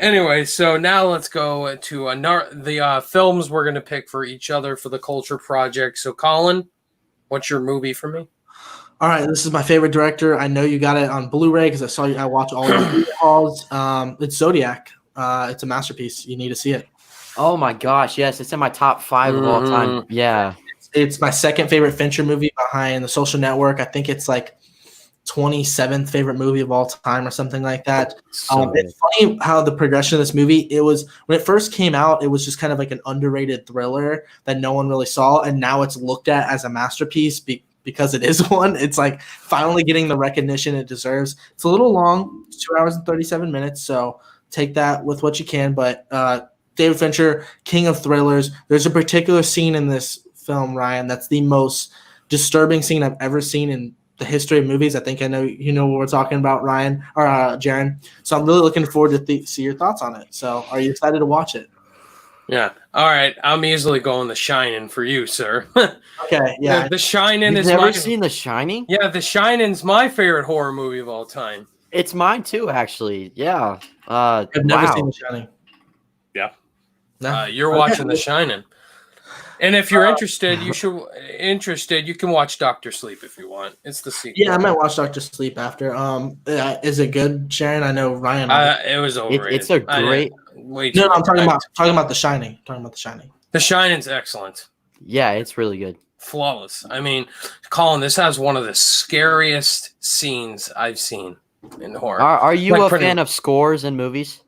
Anyway, so now let's go to the films we're going to pick for each other for the Culture Project. So, Colin, what's your movie for me? All right, this is my favorite director. I know you got it on Blu-ray because I saw you. I watch all the calls. It's Zodiac. It's a masterpiece. You need to see it. Oh my gosh, yes, it's in my top 5 of all time. Yeah, it's my second favorite Fincher movie behind The Social Network. I think it's like 27th favorite movie of all time or something like that. It's funny how the progression of this movie. It was when it first came out, it was just kind of like an underrated thriller that no one really saw, and now it's looked at as a masterpiece. Because it is one, it's like finally getting the recognition it deserves. It's a little long, it's 2 hours and 37 minutes, so take that with what you can. But David Fincher, king of thrillers. There's a particular scene in this film, Ryan, that's the most disturbing scene I've ever seen in the history of movies. I think I know you know what we're talking about, Ryan or Jaren. So I'm really looking forward to see your thoughts on it. So are you excited to watch it? Yeah. All right. I'm easily going The Shining for you, sir. Okay. Yeah. The Shining You've never seen The Shining? Yeah, The Shining's my favorite horror movie of all time. It's mine too, actually. Yeah. I've never seen The Shining. Yeah. No? You're watching The Shining. And if you're interested, you can watch Doctor Sleep if you want. It's the sequel. Yeah, I might watch Doctor Sleep after. Is it good, Sharon? I know Ryan. It was overrated. It's a great. No, I'm talking about The Shining. The Shining's excellent. Yeah, it's really good. Flawless. I mean, Colin, this has one of the scariest scenes I've seen in horror. Are you a fan of scores in movies?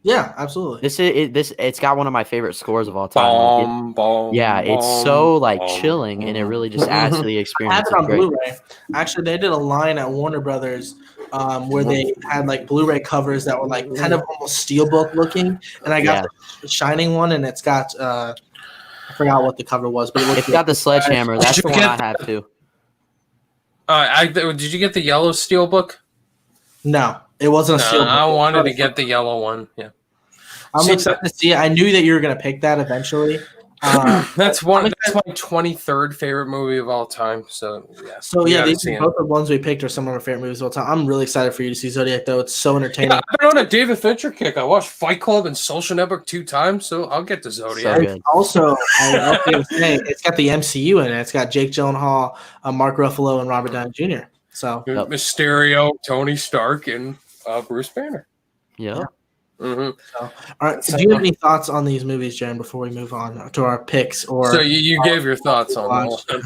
Yeah, absolutely. It's got one of my favorite scores of all time. It's so chilling, and it really just adds to the experience. I had it on Blu-ray. Actually, they did a line at Warner Brothers where they had Blu-ray covers that were kind of almost steelbook looking, and I got the Shining one, and it's got I forgot what the cover was, but it's got the sledgehammer. That's the one I have too. Did you get the yellow steelbook? No, it wasn't a steelbook. I wanted to get the yellow one. Yeah. I'm excited to see it. I knew that you were going to pick that eventually. That's my 23rd favorite movie of all time. So yeah. So yeah, these are both the ones we picked are some of our favorite movies of all time. I'm really excited for you to see Zodiac, though. It's so entertaining. Yeah, I've been on a David Fincher kick. I watched Fight Club and Social Network 2 times, so I'll get to Zodiac. So also, I was going to say, it's got the MCU in it. It's got Jake Gyllenhaal, Mark Ruffalo, and Robert Downey Jr. So Mysterio, Tony Stark, and Bruce Banner. Yeah. Mm-hmm. So, all right. So do you have any thoughts on these movies, Jaren, before we move on to our picks? Or so you gave your thoughts on them.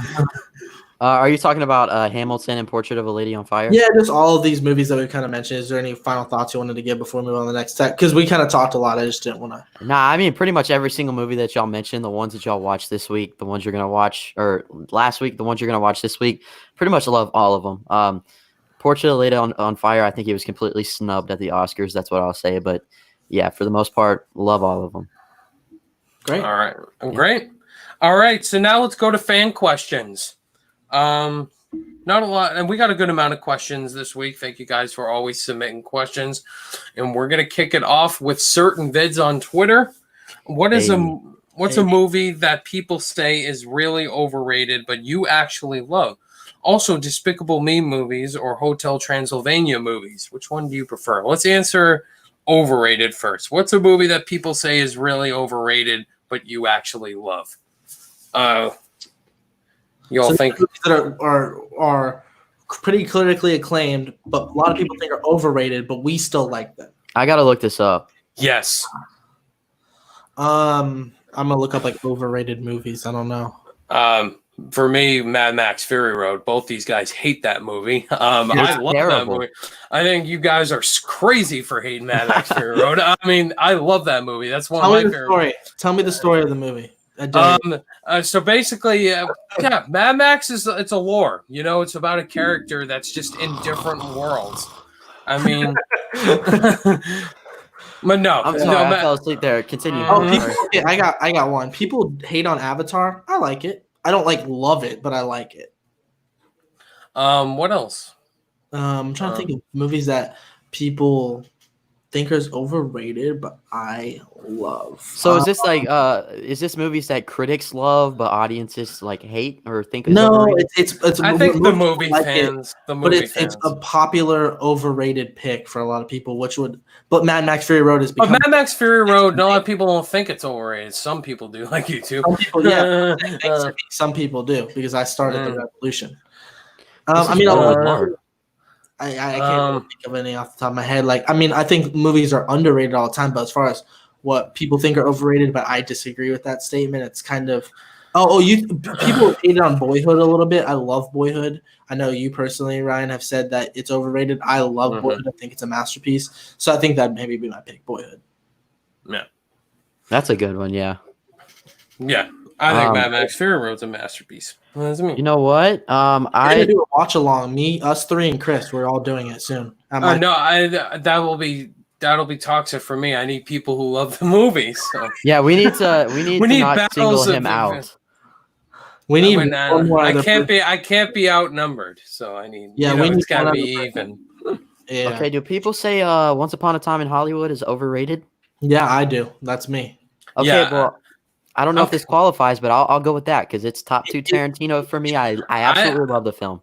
Are you talking about Hamilton and Portrait of a Lady on Fire? Yeah, just all of these movies that we kind of mentioned. Is there any final thoughts you wanted to give before we move on to the next set? Because we kind of talked a lot. I just didn't want to. Nah, I mean, pretty much every single movie that y'all mentioned, the ones that y'all watched this week, the ones you're going to watch, or last week, the ones you're going to watch this week, pretty much love all of them. Portrait of a Lady on Fire, I think he was completely snubbed at the Oscars. That's what I'll say. But yeah, for the most part, love all of them. Great. All right. Great. All right. So now let's go to fan questions. Not a lot, and we got a good amount of questions this week. Thank you guys for always submitting questions. And we're gonna kick it off with certain vids on Twitter. What's a movie that people say is really overrated, but you actually love? Also, Despicable Me movies or Hotel Transylvania movies. Which one do you prefer? Let's answer overrated first. What's a movie that people say is really overrated, but you actually love? Y'all think that are pretty critically acclaimed, but a lot of people think are overrated, but we still like them. I gotta look this up. Yes. I'm gonna look up like overrated movies. I don't know. For me, Mad Max Fury Road. Both these guys hate that movie. I love that movie. I think you guys are crazy for hating Mad Max Fury Road. I mean, I love that movie. That's one of my favorite movies. Tell me the story of the movie. So basically, yeah, Mad Max it's a lore. You know, it's about a character that's just in different worlds. I mean, but no, I'm sorry, I fell asleep there. Continue. Okay, I got one. People hate on Avatar. I like it. I don't love it, but I like it. What else? I'm trying to think of movies that people think is overrated, but I love. So is this movies that critics love but audiences hate or think is no, overrated? it's I think the movie fans, it's a popular overrated pick for a lot of people, but Mad Max Fury Road is. But Mad Max Fury Road, not a lot of people don't think it's overrated. Some people do, like you too. Some people, yeah, some people do because I started the revolution. I can't really think of any off the top of my head. I think movies are underrated all the time, but as far as what people think are overrated, but I disagree with that statement. It's kind of people hated on Boyhood a little bit. I love Boyhood. I know you personally, Ryan, have said that it's overrated. I love Boyhood. I think it's a masterpiece. So I think that maybe be my pick, Boyhood. Yeah, that's a good one. Yeah. I think Mad Max Fury Road's a masterpiece. What does it mean? You know what? I'm gonna do a watch along. Us three and Chris. We're all doing it soon. That'll be toxic for me. I need people who love the movies. So. Yeah, we need to not single him out. We need one more. I can't be outnumbered. So I need. Yeah, it's gotta be even. Yeah. Okay. Do people say Once Upon a Time in Hollywood is overrated? Yeah, I do. That's me. Okay. Yeah. Well, I don't know if this qualifies, but I'll go with that because it's top 2 Tarantino for me. I absolutely love the film.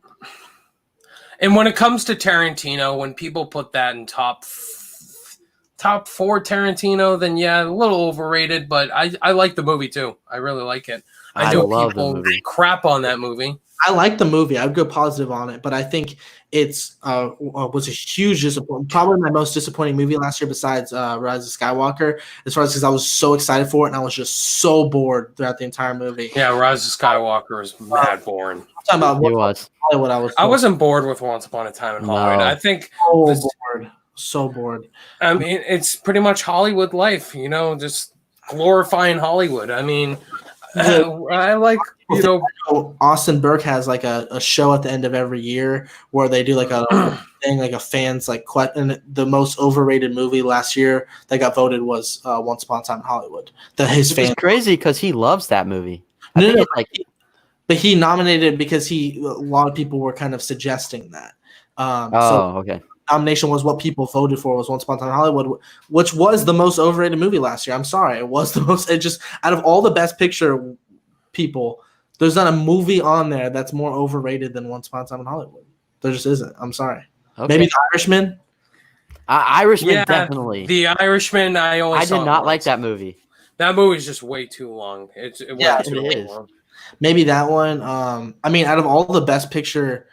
And when it comes to Tarantino, when people put that in top 4 Tarantino, then yeah, a little overrated. But I like the movie too. I really like it. I know people crap on that movie. I like the movie. I would go positive on it, but I think it's was a huge disappointment. Probably my most disappointing movie last year, besides Rise of Skywalker. As far as because I was so excited for it, and I was just so bored throughout the entire movie. Yeah, Rise of Skywalker was mad boring. I'm talking about Hollywood. I wasn't bored with Once Upon a Time in Hollywood. I think so bored. I mean, it's pretty much Hollywood life. Just glorifying Hollywood. I mean. I like Austin Burke has a show at the end of every year where they do a thing a fans and the most overrated movie last year that got voted was Once Upon a Time in Hollywood. It's crazy because he loves that movie. But he nominated because a lot of people were kind of suggesting that. Okay. nomination was what people voted for was Once Upon a Time in Hollywood, which was the most overrated movie last year. I'm sorry, it was the most. It just out of all the Best Picture people, there's not a movie on there that's more overrated than Once Upon a Time in Hollywood. There just isn't. I'm sorry. Okay. Maybe The Irishman. Irishman, definitely. The Irishman. I did not like that movie. That movie's just way too long. It is. Long. Maybe that one. I mean, out of all the Best Picture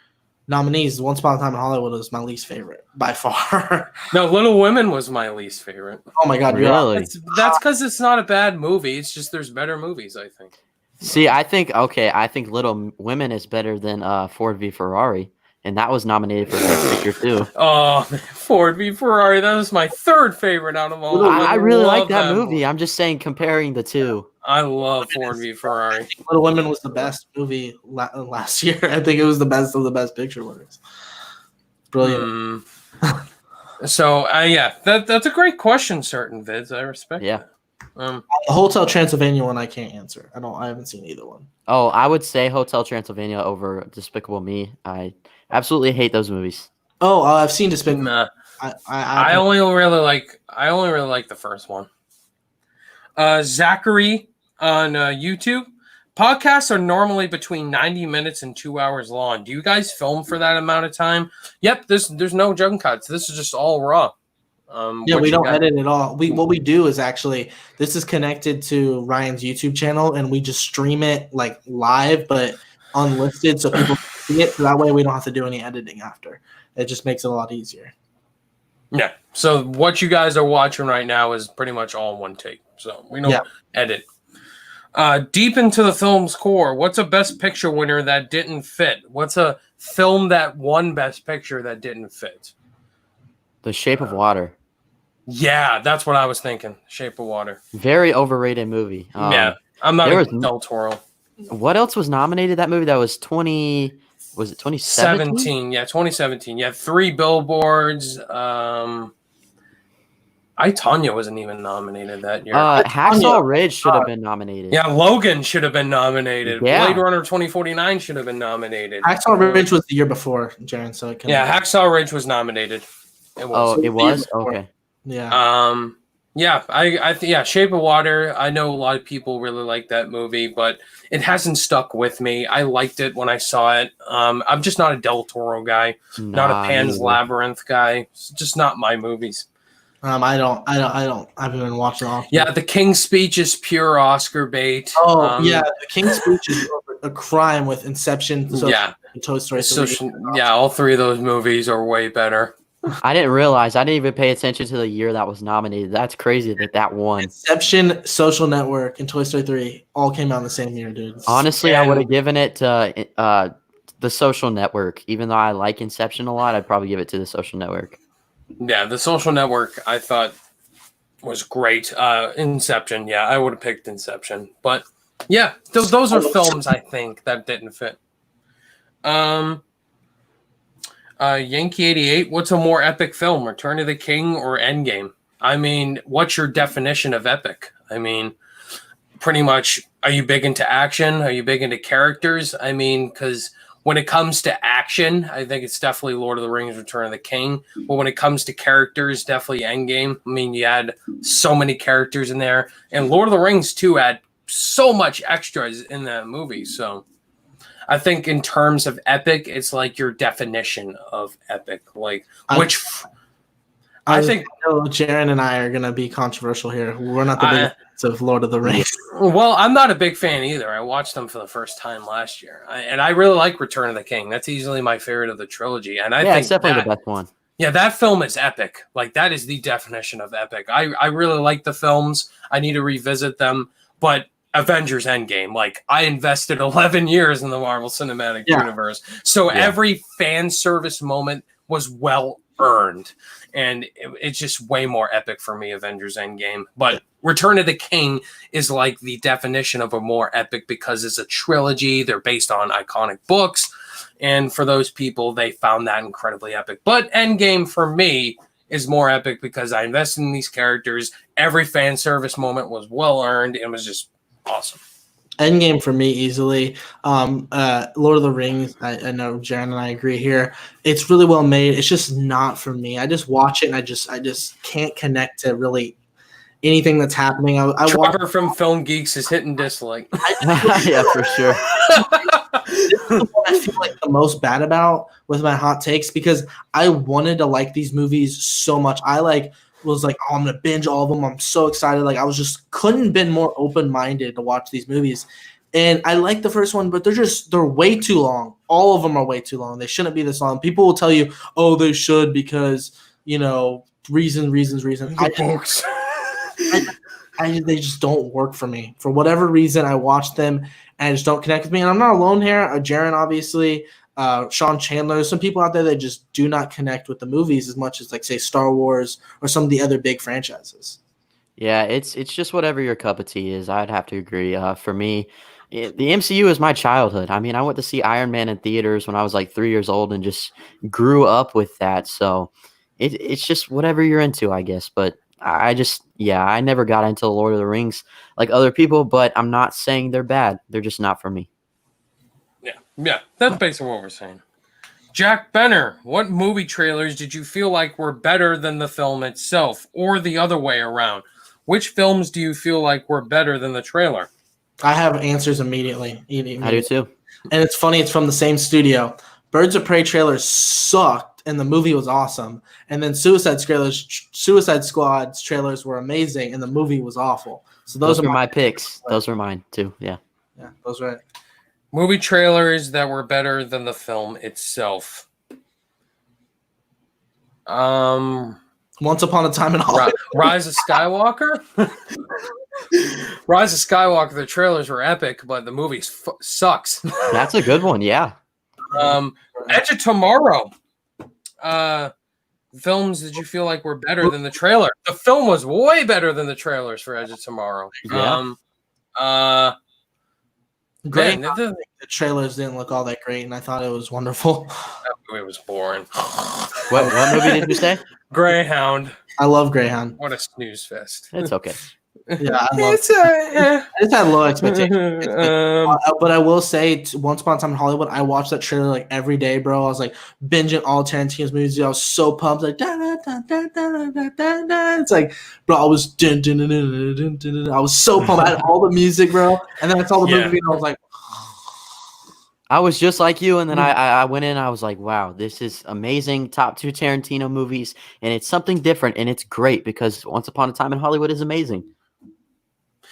nominees, Once Upon a Time in Hollywood was my least favorite by far. No, Little Women was my least favorite. Oh my god, really? That's because it's not a bad movie. It's just there's better movies, I think. See, I think Little Women is better than Ford v Ferrari, and that was nominated for Best Picture too. Oh, Ford v Ferrari, that was my third favorite out of all. I really like that movie. I'm just saying, comparing the two. I love Ford v Ferrari. I think Little Women was the best movie last year. I think it was the best of the Best Picture winners. Brilliant. So, that's a great question, certain vids. I respect. Yeah. The Hotel Transylvania one I can't answer. I haven't seen either one. Oh, I would say Hotel Transylvania over Despicable Me. I absolutely hate those movies. Oh, I've seen Despicable. Nah. I only really like the first one. Zachary on YouTube. Podcasts are normally between 90 minutes and 2 hours long. Do you guys film for that amount of time? Yep. There's no jump cuts. This is just all raw. We don't edit at all. What we do is actually this is connected to Ryan's YouTube channel, and we just stream it like live but unlisted, so people can see it. So that way we don't have to do any editing after. It just makes it a lot easier. Yeah. So what you guys are watching right now is pretty much all in one take. So we don't edit. Deep into the film's core, what's a Best Picture winner that didn't fit? What's a film that won Best Picture that didn't fit? The Shape of Water. Yeah, that's what I was thinking. Shape of Water. Very overrated movie. Yeah, I'm not a Del Toro. What else was nominated that movie? That was 2017? Yeah, 2017. Yeah, 3 Billboards. I, Tonya wasn't even nominated that year. Hacksaw Ridge should have been nominated. Yeah, Logan should have been nominated. Yeah. Blade Runner 2049 should have been nominated. Hacksaw Ridge was the year before, Jaren. So it Hacksaw Ridge was nominated. It was. Oh, it was? Okay. Yeah. Shape of Water. I know a lot of people really like that movie, but it hasn't stuck with me. I liked it when I saw it. I'm just not a Del Toro guy, not a Pan's Labyrinth guy. It's just not my movies. I haven't been watching all. Yeah, The King's Speech is pure Oscar bait. Oh, The King's Speech is a crime with Inception. And Toy Story. All 3 of those movies are way better. I didn't realize. I didn't even pay attention to the year that was nominated. That's crazy that won. Inception, Social Network, and Toy Story 3 all came out in the same year, dude. Honestly, I would have given it to The Social Network. Even though I like Inception a lot, I'd probably give it to The Social Network. Yeah, The Social Network I thought was great. Inception, I would have picked Inception. But yeah, those are films I think that didn't fit. Yankee 88, what's a more epic film, Return of the King or Endgame? I mean, what's your definition of epic? I mean, pretty much, are you big into action? Are you big into characters? I mean, because when it comes to action, I think it's definitely Lord of the Rings, Return of the King. But when it comes to characters, definitely Endgame. I mean, you had so many characters in there. And Lord of the Rings, too, had so much extras in that movie. So I think in terms of epic, it's like your definition of epic. Like, I think Jaren and I are going to be controversial here. We're not the biggest fans of Lord of the Rings. Well, I'm not a big fan either. I watched them for the first time last year. And I really like Return of the King. That's easily my favorite of the trilogy. And I think it's definitely the best one. Yeah, that film is epic. Like, that is the definition of epic. I really like the films. I need to revisit them. But Avengers Endgame, like, I invested 11 years in the Marvel Cinematic Universe. So every fan service moment was well earned. And it's just way more epic for me, Avengers Endgame. But Return of the King is like the definition of a more epic because it's a trilogy. They're based on iconic books. And for those people, they found that incredibly epic. But Endgame, for me, is more epic because I invested in these characters. Every fan service moment was well earned and was just awesome. Endgame for me easily. Lord of the Rings. I know Jaren and I agree here. It's really well made. It's just not for me. I just watch it and I just can't connect to really anything that's happening. I watch. Trevor from Film Geeks is hitting dislike. Yeah, for sure. This is the one I feel like the most bad about with my hot takes because I wanted to like these movies so much. I was like, oh, I'm gonna binge all of them. I'm so excited. Like I was just couldn't been more open minded to watch these movies. And I like the first one, but they're way too long. All of them are way too long. They shouldn't be this long. People will tell you, oh, they should because reasons. Books. They just don't work for me. For whatever reason, I watch them and just don't connect with me. And I'm not alone here. Jaren, obviously, Sean Chandler. There's some people out there that just do not connect with the movies as much as, like, say, Star Wars or some of the other big franchises. Yeah, it's just whatever your cup of tea is. I'd have to agree. For me, the MCU is my childhood. I mean, I went to see Iron Man in theaters when I was like 3 years old and just grew up with that. So it's just whatever you're into, I guess. But I never got into the Lord of the Rings like other people, but I'm not saying they're bad. They're just not for me. Yeah, that's basically what we're saying. Jack Benner, what movie trailers did you feel like were better than the film itself, or the other way around? Which films do you feel like were better than the trailer? I have answers immediately. I do too. And it's funny, it's from the same studio. Birds of Prey trailers sucked, and the movie was awesome. And then Suicide Squad's trailers were amazing, and the movie was awful. So those were my picks. Those were mine too. Yeah. Yeah, those were it. Movie trailers that were better than the film itself. Once Upon a Time in Hollywood. Rise of Skywalker. Rise of Skywalker. The trailers were epic, but the movie sucks. That's a good one. Yeah. Edge of Tomorrow. Films that you feel like were better than the trailer? The film was way better than the trailers for Edge of Tomorrow. Yeah. Great. The trailers didn't look all that great, and I thought it was wonderful. That movie was boring. What movie did you say? Greyhound. I love Greyhound. What a snooze fest. It's okay. Yeah, I just had low expectations. But I will say, Once Upon a Time in Hollywood, I watched that trailer like every day, bro. I was like binging all Tarantino's movies. I was so pumped, like da da da da da da da da. It's like, bro, I was I was so pumped. I had all the music, bro, and then I saw the movie, and I was like, I was just like you, and then I went in. I was like, wow, this is amazing. Top 2 Tarantino movies, and it's something different, and it's great because Once Upon a Time in Hollywood is amazing.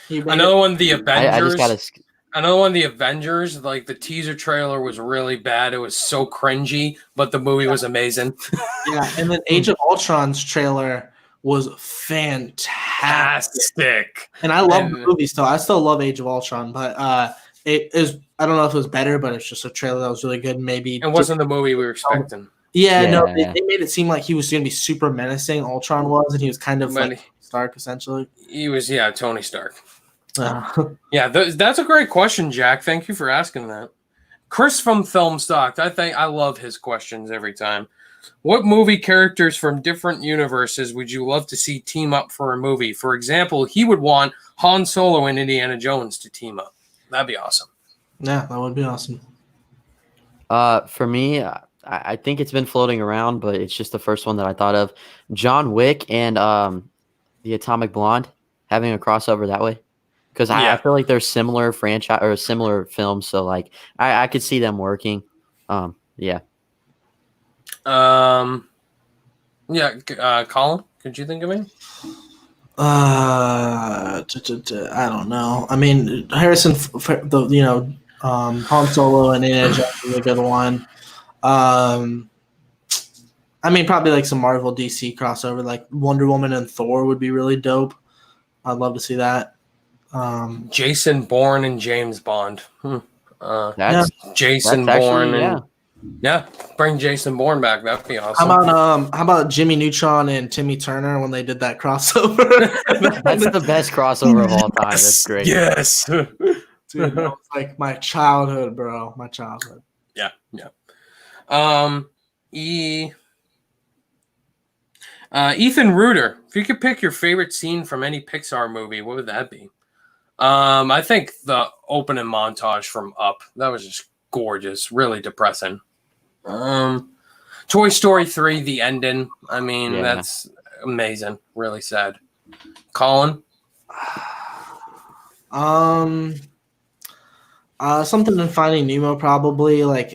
Another one, The Avengers. Another one, The Avengers. Like the teaser trailer was really bad. It was so cringy, but the movie was amazing. Yeah, and then Age of Ultron's trailer was fantastic. And I love the movie still. I still love Age of Ultron, but it is. I don't know if it was better, but it's just a trailer that was really good. Maybe it wasn't the movie we were expecting. No, they made it seem like he was going to be super menacing. Ultron was, and he was kind of like Stark essentially. He was, Tony Stark. Yeah, that's a great question, Jack. Thank you for asking that. Chris from Film Stock. I love his questions every time. What movie characters from different universes would you love to see team up for a movie? For example, he would want Han Solo and Indiana Jones to team up. That'd be awesome. Yeah, that would be awesome. For me, I think it's been floating around, but it's just the first one that I thought of. John Wick and the Atomic Blonde having a crossover that way. Because I feel like they're similar franchise or similar films, so like I could see them working. Colin, could you think of any? I don't know. I mean, Han Solo and Indiana Jones is a good one. I mean, probably like some Marvel DC crossover, like Wonder Woman and Thor would be really dope. I'd love to see that. Jason Bourne and James Bond. That's Jason Bourne. Bring Jason Bourne back. That'd be awesome. How about Jimmy Neutron and Timmy Turner when they did that crossover? That's the best crossover of all time. That's great. Yes. Dude, that was like my childhood, bro. My childhood. Yeah. Ethan Reuter, if you could pick your favorite scene from any Pixar movie, what would that be? I think the opening montage from Up, that was just gorgeous, really depressing. Toy Story 3, the ending. I mean, that's amazing. Really sad. Colin? Something in Finding Nemo, probably, like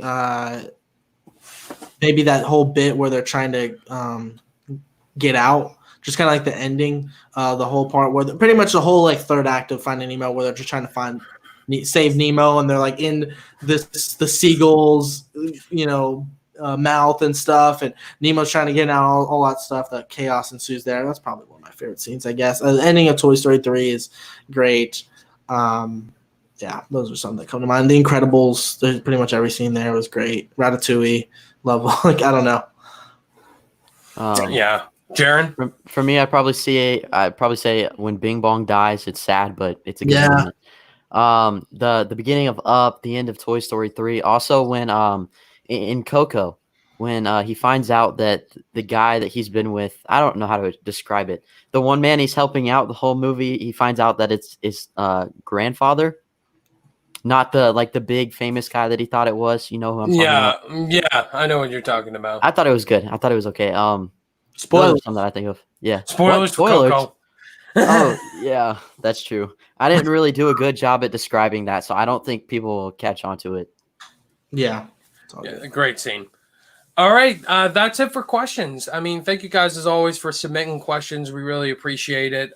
maybe that whole bit where they're trying to get out, just kind of like the ending, the whole part where pretty much the whole like third act of Finding Nemo, where they're just trying to save Nemo, and they're like in the seagulls, mouth and stuff, and Nemo's trying to get out, all that stuff. The chaos ensues there. That's probably one of my favorite scenes, I guess. The ending of Toy Story 3 is great. Yeah, those are some that come to mind. The Incredibles, there's pretty much every scene there was great. Ratatouille, love, like, I don't know. Yeah. Jaren? For me, I'd probably say when Bing Bong dies, it's sad, but it's a good moment. The beginning of Up, the end of Toy Story 3. Also when in Coco, when he finds out that the guy that he's been with, I don't know how to describe it. The one man he's helping out the whole movie, he finds out that it's his grandfather. Not the big famous guy that he thought it was. You know who I'm talking about? Yeah, I know what you're talking about. I thought it was good. I thought it was okay. Spoilers. Something that I think of. Yeah. Spoilers for Coco. Oh, yeah, that's true. I didn't really do a good job at describing that, so I don't think people will catch on to it. Yeah. Great scene. All right, that's it for questions. I mean, thank you guys as always for submitting questions. We really appreciate it.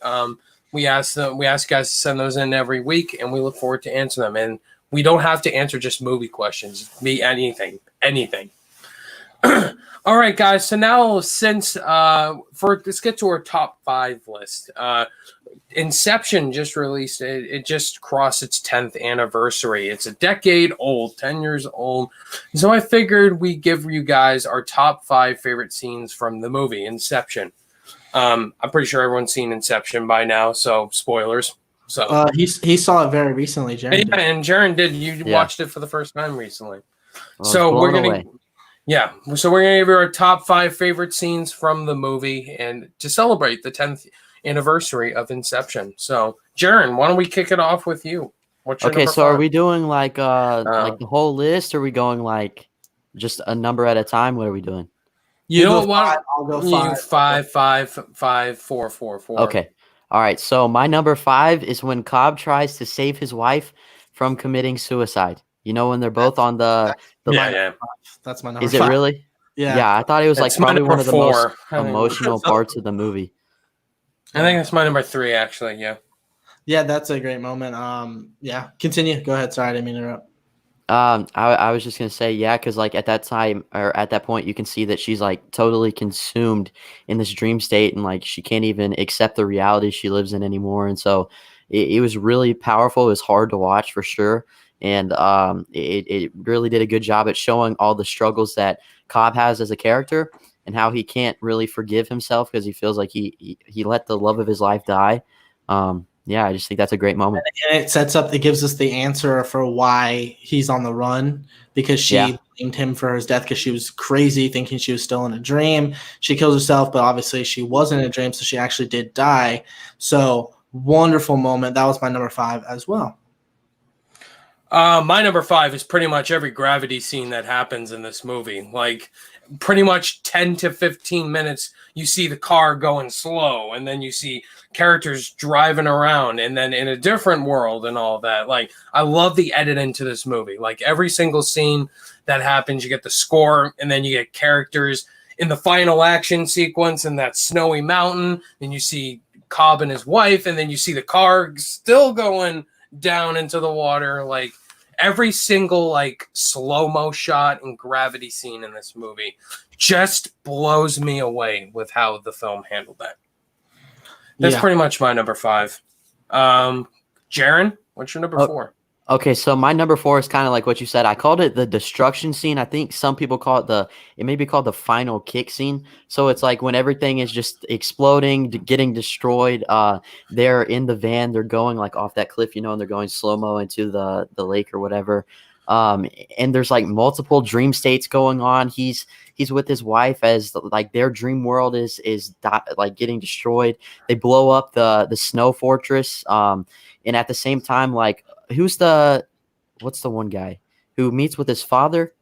We ask guys to send those in every week, and we look forward to answering them. And we don't have to answer just movie questions. Be anything. All right, guys. So now, since let's get to our top 5 list. Inception just released. It just crossed its 10th anniversary. It's a decade old, 10 years old. So I figured we give you guys our top 5 favorite scenes from the movie Inception. I'm pretty sure everyone's seen Inception by now, so spoilers. So he saw it very recently, Jaren. Yeah, and Jaren did. You watched it for the first time recently. Well, so we're gonna give you our top 5 favorite scenes from the movie, and to celebrate the 10th anniversary of Inception. So Jaren, why don't we kick it off with you? What's your number 5? Are we doing like the whole list, or are we going like just a number at a time? What are we doing? You know what? I'll go 5. 5, 4, 4, 4. Okay. All right. So my number 5 is when Cobb tries to save his wife from committing suicide. You know, when they're both on the That's my number 5. Is it really? Yeah. Yeah, I thought it was like probably one of the most 4. emotional parts of the movie. I think that's my number 3, actually. Yeah. Yeah, that's a great moment. Yeah. Continue. Go ahead. Sorry, I didn't mean to interrupt. I was just gonna say, yeah, because like at that time or at that point, you can see that she's like totally consumed in this dream state, and like she can't even accept the reality she lives in anymore. And so it was really powerful. It was hard to watch for sure, and it really did a good job at showing all the struggles that Cobb has as a character and how he can't really forgive himself because he feels like he let the love of his life die. Yeah, I just think that's a great moment. And it gives us the answer for why he's on the run, because she blamed him for his death because she was crazy, thinking she was still in a dream. She kills herself, but obviously she wasn't in a dream, so she actually did die. So wonderful moment. That was my number 5 as well. My number 5 is pretty much every gravity scene that happens in this movie. Like, pretty much 10 to 15 minutes, you see the car going slow, and then you see characters driving around, and then in a different world and all that. Like, I love the editing to this movie. Like, every single scene that happens, you get the score, and then you get characters in the final action sequence in that snowy mountain, and you see Cobb and his wife, and then you see the car still going down into the water. Like, every single like slow-mo shot and gravity scene in this movie just blows me away with how the film handled that. That's pretty much my number 5. Jaren, what's your number 4? Okay, so my number 4 is kind of like what you said. I called it the destruction scene. I think some people call it it may be called the final kick scene. So it's like when everything is just exploding, getting destroyed. They're in the van. They're going like off that cliff, and they're going slow-mo into the lake or whatever. And there's like multiple dream states going on. He's with his wife as like their dream world is like getting destroyed. They blow up the snow fortress. And at the same time, like what's the one guy who meets with his father?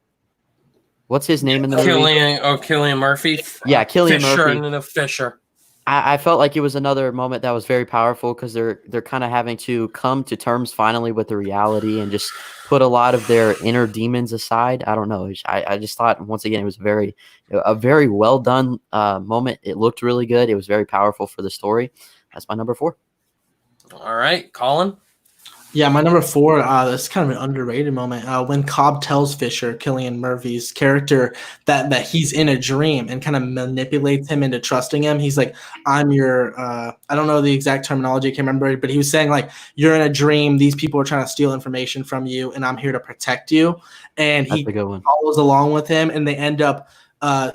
What's his name in the movie? Cillian Murphy. Yeah, Cillian Fisher Murphy. and the Fisher. I felt like it was another moment that was very powerful because they're kind of having to come to terms finally with the reality and just put a lot of their inner demons aside. I don't know. I just thought once again it was a very well done moment. It looked really good. It was very powerful for the story. That's my number 4. All right, Colin. Yeah, my number 4, that's kind of an underrated moment. When Cobb tells Fisher, Cillian Murphy's character, that he's in a dream and kind of manipulates him into trusting him. He's like, I'm your, I don't know the exact terminology, I can't remember it, but he was saying like, you're in a dream, these people are trying to steal information from you, and I'm here to protect you. And he follows along with him, and they end up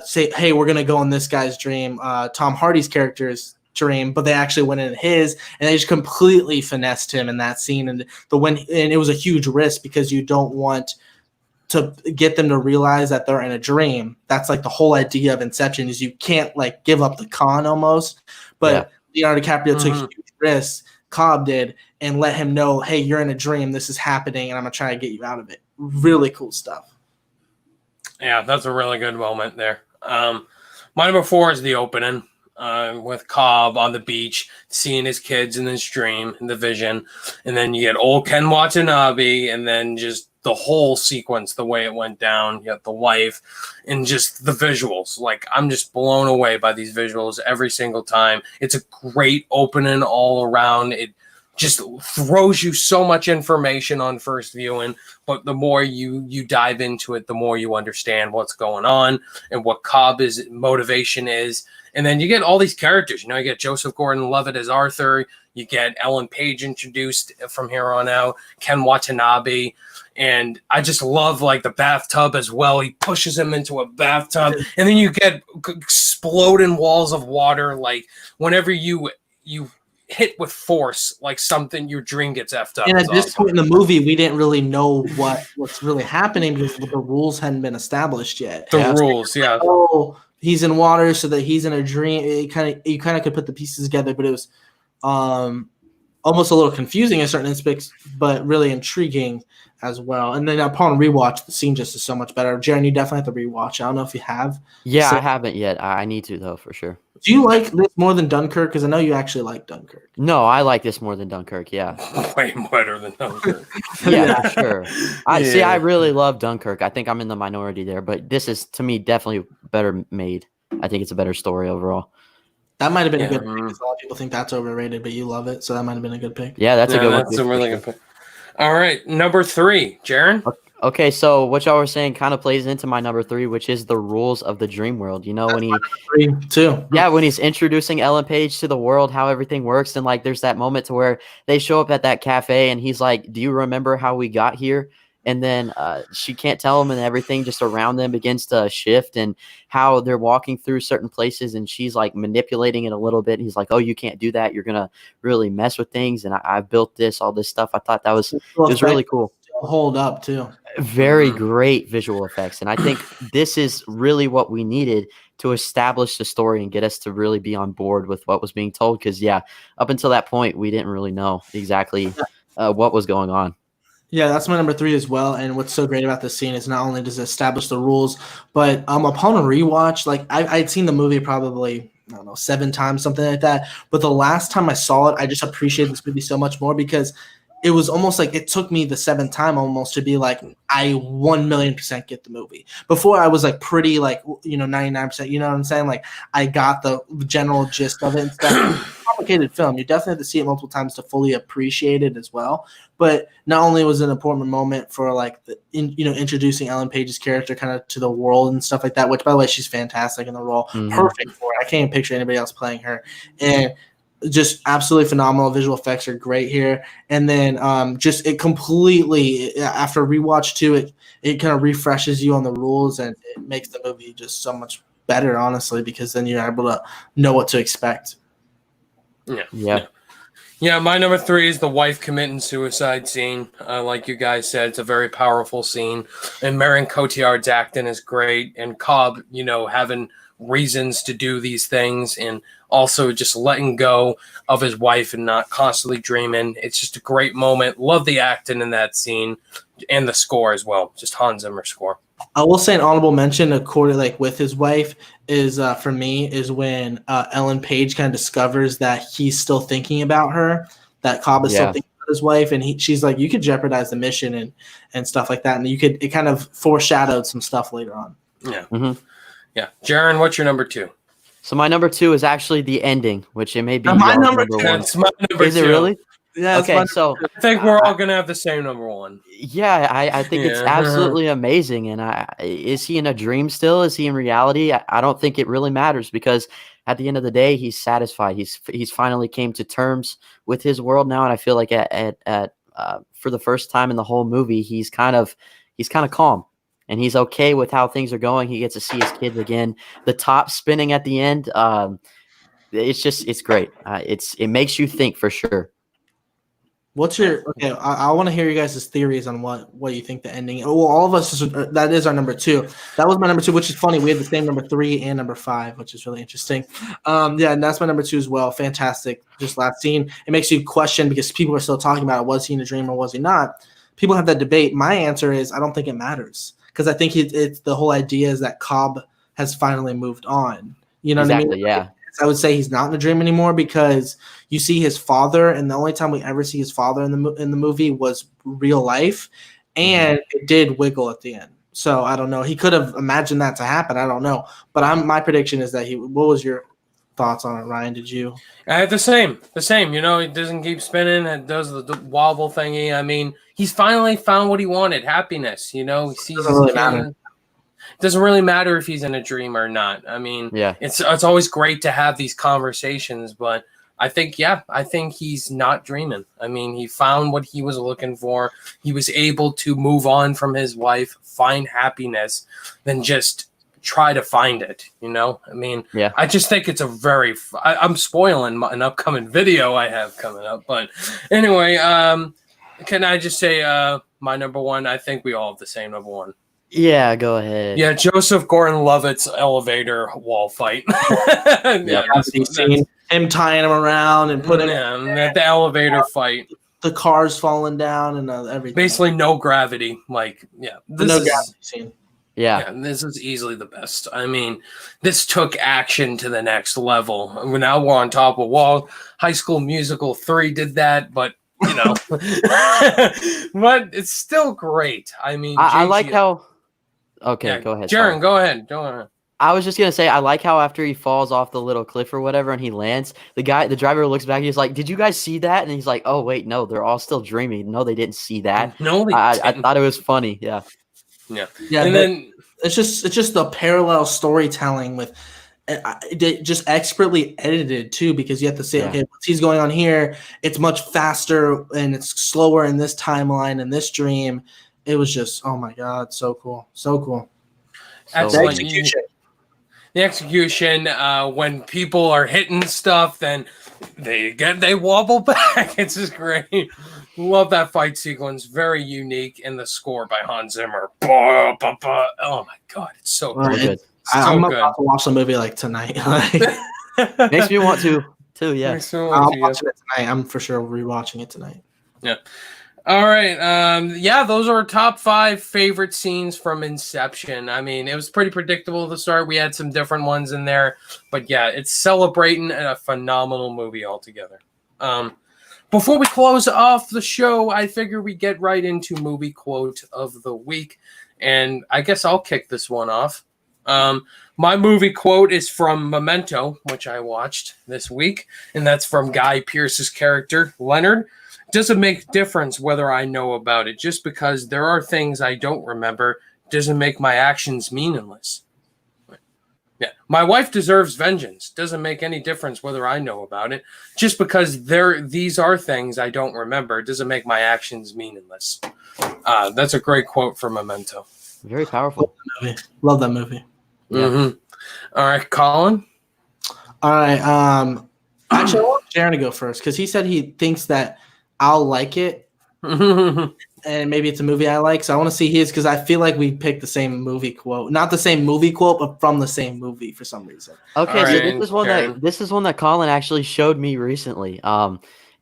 say, hey, we're going to go on this guy's dream. Tom Hardy's character's dream, but they actually went in his, and they just completely finessed him in that scene. And it was a huge risk because you don't want to get them to realize that they're in a dream. That's like the whole idea of Inception, is you can't like give up the con almost. But Leonardo DiCaprio took huge risks, Cobb did, and let him know, hey, you're in a dream, this is happening, and I'm gonna try to get you out of it. Really cool stuff. Yeah, that's a really good moment there. My number 4 is the opening. With Cobb on the beach, seeing his kids in this dream, in the vision. And then you get old Ken Watanabe, and then just the whole sequence, the way it went down. You got the wife, and just the visuals. Like, I'm just blown away by these visuals every single time. It's a great opening all around. It just throws you so much information on first viewing, but the more you dive into it, the more you understand what's going on and what Cobb's motivation is. And then you get all these characters. You get Joseph Gordon-Levitt as Arthur. You get Ellen Page introduced from here on out. Ken Watanabe. And I just love, like, the bathtub as well. He pushes him into a bathtub. And then you get exploding walls of water. Like, whenever you hit with force, like something, your dream gets effed up. And at this point in the movie, we didn't really know what's really happening because the rules hadn't been established yet. The rules, yeah. Oh, he's in water, so that he's in a dream. You kind of could put the pieces together, but it was almost a little confusing in certain aspects, but really intriguing as well. And then upon rewatch, the scene just is so much better. Jaren, you definitely have to rewatch. I don't know if you have. Yeah, I haven't yet. I need to, though, for sure. Do you like this more than Dunkirk? Because I know you actually like Dunkirk. No, I like this more than Dunkirk, yeah. Way better than Dunkirk. Yeah, for sure. I really love Dunkirk. I think I'm in the minority there, but this is, to me, definitely better made. I think it's a better story overall. That might have been a good pick, because a lot of people think that's overrated, but you love it, so that might have been a good pick. Yeah, that's a good one. That's a really good pick. All right, number 3, Jaren. Okay, so what y'all were saying kind of plays into my number 3, which is the rules of the dream world. When he, 3 too. Yeah, when he's introducing Ellen Page to the world, how everything works, and like there's that moment to where they show up at that cafe, and he's like, "Do you remember how we got here?" And then she can't tell him, and everything just around them begins to shift, and how they're walking through certain places, and she's like manipulating it a little bit. And he's like, "Oh, you can't do that. You're gonna really mess with things." And I've built all this stuff. I thought that was really cool. Hold up too. Very great visual effects, and I think this is really what we needed to establish the story and get us to really be on board with what was being told. Because up until that point, we didn't really know exactly what was going on. Yeah, that's my number 3 as well. And what's so great about this scene is not only does it establish the rules, but upon a rewatch, like I'd seen the movie probably, I don't know, 7 times, something like that. But the last time I saw it, I just appreciated this movie so much more, because it was almost like it took me the 7th time almost to be like, I 1,000,000% get the movie. Before I was like pretty like, 99%, you know what I'm saying? Like I got the general gist of it and stuff. It's a complicated film. You definitely have to see it multiple times to fully appreciate it as well. But not only was it an important moment for like introducing Ellen Page's character kind of to the world and stuff like that, which by the way, she's fantastic in the role. Mm-hmm. Perfect for it. I can't even picture anybody else playing her. And just absolutely phenomenal. Visual effects are great here. And then just it completely, after rewatch too, it kind of refreshes you on the rules, and it makes the movie just so much better, honestly, because then you're able to know what to expect. Yeah. Yeah, my number 3 is the wife committing suicide scene. Like you guys said, it's a very powerful scene. And Marion Cotillard's acting is great. And Cobb, having reasons to do these things and also just letting go of his wife and not constantly dreaming. It's just a great moment. Love the acting in that scene and the score as well. Just Hans Zimmer score. I will say an honorable mention, with his wife, is for me is when Ellen Page kind of discovers that he's still thinking about her, that Cobb is still thinking about his wife, and she's like, you could jeopardize the mission and stuff like that, and it kind of foreshadowed some stuff later on. Yeah, yeah. Jaren, what's your number 2? So my number 2 is actually the ending, which it may be my number 1. It's my number 2. Is it really? Yeah. Okay, so I think we're all gonna have the same number 1. Yeah, I think it's absolutely amazing. And is he in a dream still? Is he in reality? I don't think it really matters, because at the end of the day, he's satisfied. He's finally came to terms with his world now, and I feel like for the first time in the whole movie, he's kind of calm, and he's okay with how things are going. He gets to see his kids again. The top spinning at the end, it's great. It makes you think for sure. What's your I want to hear you guys' theories on what you think the ending. Well, all of us that is our number 2. That was my number 2, which is funny. We had the same number 3 and number 5, which is really interesting. And that's my number 2 as well. Fantastic. Just last scene. It makes you question, because people are still talking about it. Was he in a dream or was he not? People have that debate. My answer is I don't think it matters, because I think it's the whole idea is that Cobb has finally moved on. You know what I mean? Yeah. I would say he's not in a dream anymore, because you see his father, and the only time we ever see his father in the movie was real life, and it did wiggle at the end. So I don't know. He could have imagined that to happen. I don't know. But my prediction is that he. What was your thoughts on it, Ryan? Did you? I had the same. It doesn't keep spinning. It does the wobble thingy. I mean, he's finally found what he wanted. Happiness. He sees his kid. Doesn't really matter if he's in a dream or not. I mean, it's always great to have these conversations, but I think he's not dreaming. I mean, he found what he was looking for. He was able to move on from his wife, find happiness, then just try to find it. I mean, I just think it's I'm spoiling an upcoming video I have coming up, but anyway, can I just say my number 1? I think we all have the same number 1. Yeah, go ahead. Yeah, Joseph Gordon-Levitt's elevator wall fight. Seen him tying him around and putting at the elevator fight. The cars falling down and everything. Basically, no gravity. Gravity scene. Yeah, this is easily the best. I mean, this took action to the next level. Now we're on top of a wall. High School Musical 3 did that, but but it's still great. I mean, I like how. Okay, go ahead. Jaren, go ahead. I was just gonna say, I like how after he falls off the little cliff or whatever and he lands, the driver looks back. He's like, "Did you guys see that?" And he's like, "Oh wait, no, they're all still dreaming. No, they didn't see that." No, I thought it was funny. Yeah. And then it's just the parallel storytelling with. Just expertly edited too, because you have to say, okay, what's he's going on here? It's much faster and it's slower in this timeline and this dream. It was just, oh my god, so cool. Excellent. The execution, when people are hitting stuff, then they wobble back. It's just great. Love that fight sequence. Very unique, and the score by Hans Zimmer. Oh my god, it's so good. I'm about to watch the movie tonight. Makes me want to too. Yeah, I'll watch it tonight. I'm for sure rewatching it tonight. Yeah. All right. Those are our top 5 favorite scenes from Inception. I mean, it was pretty predictable at the start. We had some different ones in there, but yeah, it's celebrating a phenomenal movie altogether. Before we close off the show, I figure we get right into movie quote of the week, and I guess I'll kick this one off. My movie quote is from Memento, which I watched this week, and that's from Guy Pearce's character, Leonard. Doesn't make difference whether I know about it. Just because there are things I don't remember doesn't make my actions meaningless. Yeah, my wife deserves vengeance. Doesn't make any difference whether I know about it. Just because these are things I don't remember doesn't make my actions meaningless. That's a great quote from Memento. Very powerful. Love that movie. Yeah. Mm-hmm. All right, Colin. All right. Actually, I want Jaren to go first because he said he thinks that I'll like it, and maybe it's a movie I like. So I want to see his because I feel like we picked the same movie quote, not the same movie quote, but from the same movie for some reason. Okay, All so right, this is one that Colin actually showed me recently.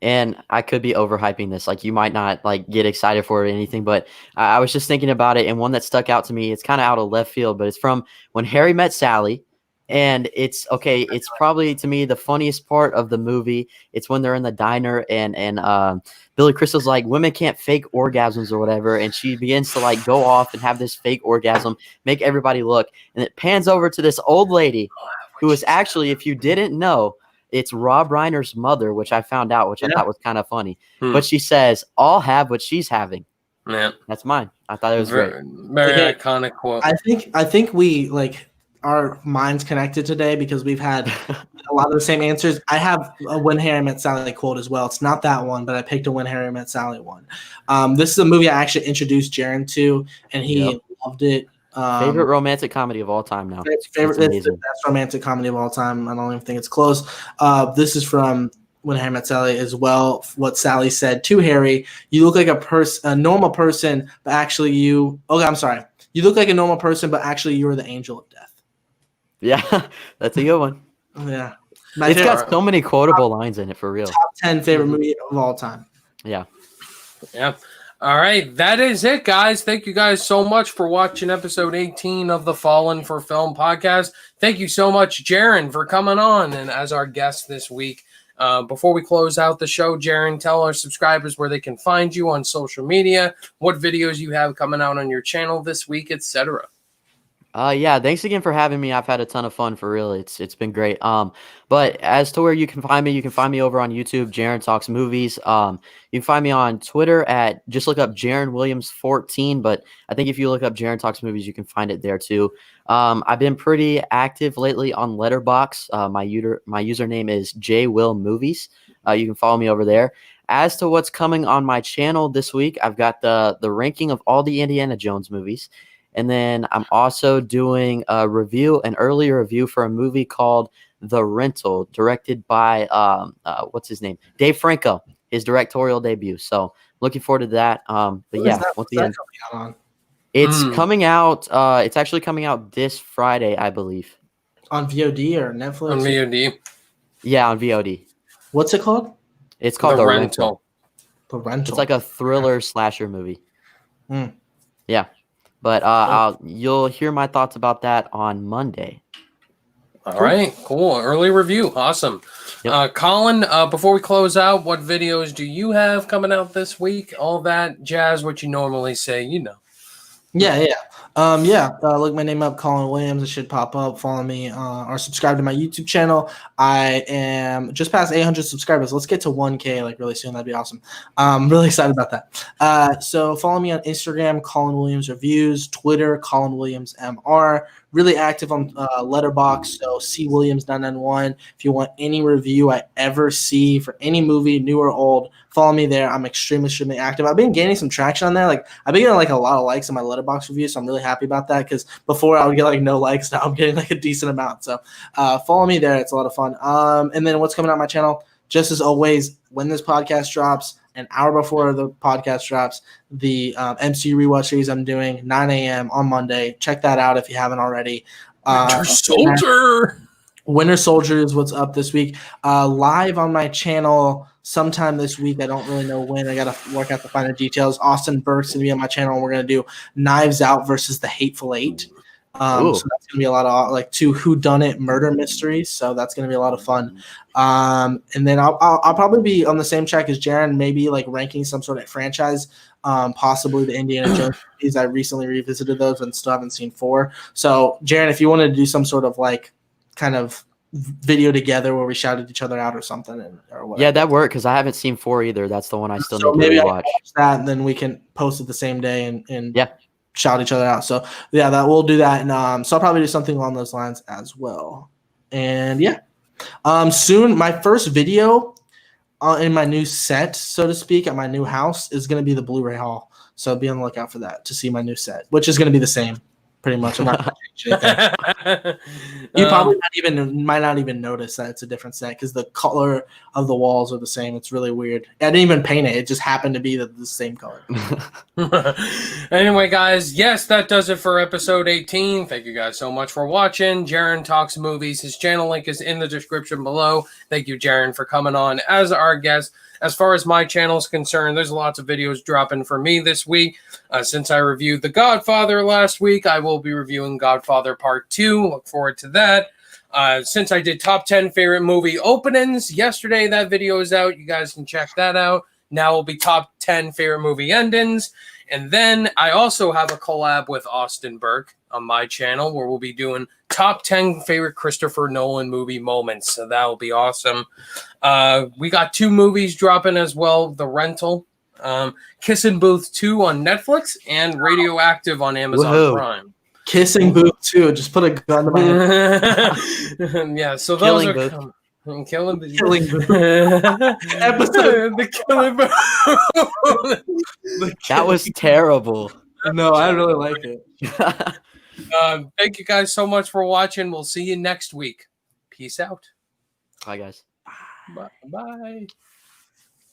And I could be overhyping this. Like you might not like get excited for it or anything, but I was just thinking about it, and one that stuck out to me. It's kind of out of left field, but it's from When Harry Met Sally. And it's okay. It's probably to me the funniest part of the movie. It's when they're in the diner and Billy Crystal's like, women can't fake orgasms or whatever, and she begins to like go off and have this fake orgasm, make everybody look, and it pans over to this old lady who is actually, if you didn't know, it's Rob Reiner's mother, which I found out, which I thought was kind of funny. But she says, "I'll have what she's having." Yeah, that's mine. I thought it was very, great. very iconic quote. I think we like our minds connected today because we've had a lot of the same answers. I have a When Harry Met Sally quote as well. It's not that one, but I picked a When Harry Met Sally one. This is a movie I actually introduced Jaren to, and he loved it. Favorite romantic comedy of all time now. It's the best romantic comedy of all time. I don't even think it's close. This is from When Harry Met Sally as well. What Sally said to Harry: "You look like a normal person, but actually you." Okay, I'm sorry. You look like a normal person, but actually you're the angel of death. Yeah, that's a good one. Yeah, it's got so many quotable lines in it for real. Top 10 favorite movie of all time. Yeah. All right, that is it, guys. Thank you guys so much for watching episode 18 of the Fallen for Film podcast. Thank you so much, Jaren, for coming on and as our guest this week. Before we close out the show, Jaren, tell our subscribers where they can find you on social media, what videos you have coming out on your channel this week, etc. Yeah, thanks again for having me. I've had a ton of fun for real. It's been great. But as to where you can find me over on YouTube, Jaren Talks Movies. You can find me on Twitter at just look up Jaren Williams 14. But I think if you look up Jaren Talks Movies, you can find it there too. I've been pretty active lately on Letterboxd. My username is JWillMovies. You can follow me over there. As to what's coming on my channel this week, I've got the ranking of all the Indiana Jones movies. And then I'm also doing an early review for a movie called The Rental, directed by, what's his name? Dave Franco, his directorial debut. So looking forward to that. But yeah, once again, it's coming out. It's actually coming out this Friday, I believe. On VOD or Netflix? On VOD. Yeah, on VOD. What's it called? It's called The Rental. The Rental. It's like a thriller slasher movie. Yeah. But you'll hear my thoughts about that on Monday. All right, cool. Early review. Awesome. Yep. Colin, before we close out, what videos do you have coming out this week? All that jazz, what you normally say, you know. Yeah. Look my name up, Colin Williams. It should pop up. Follow me or subscribe to my YouTube channel. I am just past 800 subscribers. Let's get to 1K like really soon. That'd be awesome. I'm really excited about that. So follow me on Instagram, Colin Williams Reviews, Twitter, Colin Williams MR. Really active on Letterboxd, so CWilliams991. If you want any review I ever see for any movie, new or old, follow me there. I'm extremely active. I've been gaining some traction on there. Like I've been getting like a lot of likes on my Letterboxd reviews, so I'm really happy about that because before I would get like no likes. Now I'm getting like a decent amount. So follow me there. It's a lot of fun. And then what's coming out on my channel, just as always, when this podcast drops, an hour before the podcast drops, the MCU rewatch series I'm doing, 9 a.m. on Monday. Check that out if you haven't already. Winter Soldier is what's up this week. Live on my channel sometime this week. I don't really know when. I got to work out the finer details. Austin Burke's going to be on my channel, and we're going to do Knives Out versus the Hateful Eight. So that's going to be a lot of like two whodunit murder mysteries. So that's going to be a lot of fun. And then I'll probably be on the same track as Jaren, maybe like ranking some sort of franchise, possibly the Indiana Jones movies. I recently revisited those and still haven't seen 4. So Jaren, if you wanted to do some sort of like kind of video together where we shouted each other out or something, or whatever. Yeah, that worked because I haven't seen 4 either. That's the one I still need to watch. That, and then we can post it the same day and shout each other out. So yeah, that we'll do that, and so I'll probably do something along those lines as well. And yeah, soon my first video in my new set, so to speak, at my new house is going to be the Blu-ray haul. So be on the lookout for that to see my new set, which is going to be the same pretty much. I'm not going to change anything. You probably might not even notice that it's a different set because the color of the walls are the same. It's really weird. I didn't even paint it. It just happened to be the same color. Anyway, guys, yes, that does it for episode 18. Thank you guys so much for watching. Jaren Talks Movies. His channel link is in the description below. Thank you, Jaren, for coming on as our guest. As far as my channel is concerned, there's lots of videos dropping for me this week. Since I reviewed The Godfather last week, I will be reviewing Godfather Part 2. Look forward to that. Since I did top 10 favorite movie openings yesterday, that video is out. You guys can check that out. Now will be top 10 favorite movie endings. And then I also have a collab with Austin Burke on my channel where we'll be doing top 10 favorite Christopher Nolan movie moments. So that will be awesome. We got 2 movies dropping as well. The Rental, Kissing Booth 2 on Netflix, and Radioactive on Amazon Prime. Kissing Booth 2. Just put a gun to my head. Yeah, so Killing those are Booth. Killing Booth. Episode the Killing Booth. That was terrible. No, I really like it. Thank you guys so much for watching. We'll see you next week. Peace out. Bye, guys. Bye. Bye.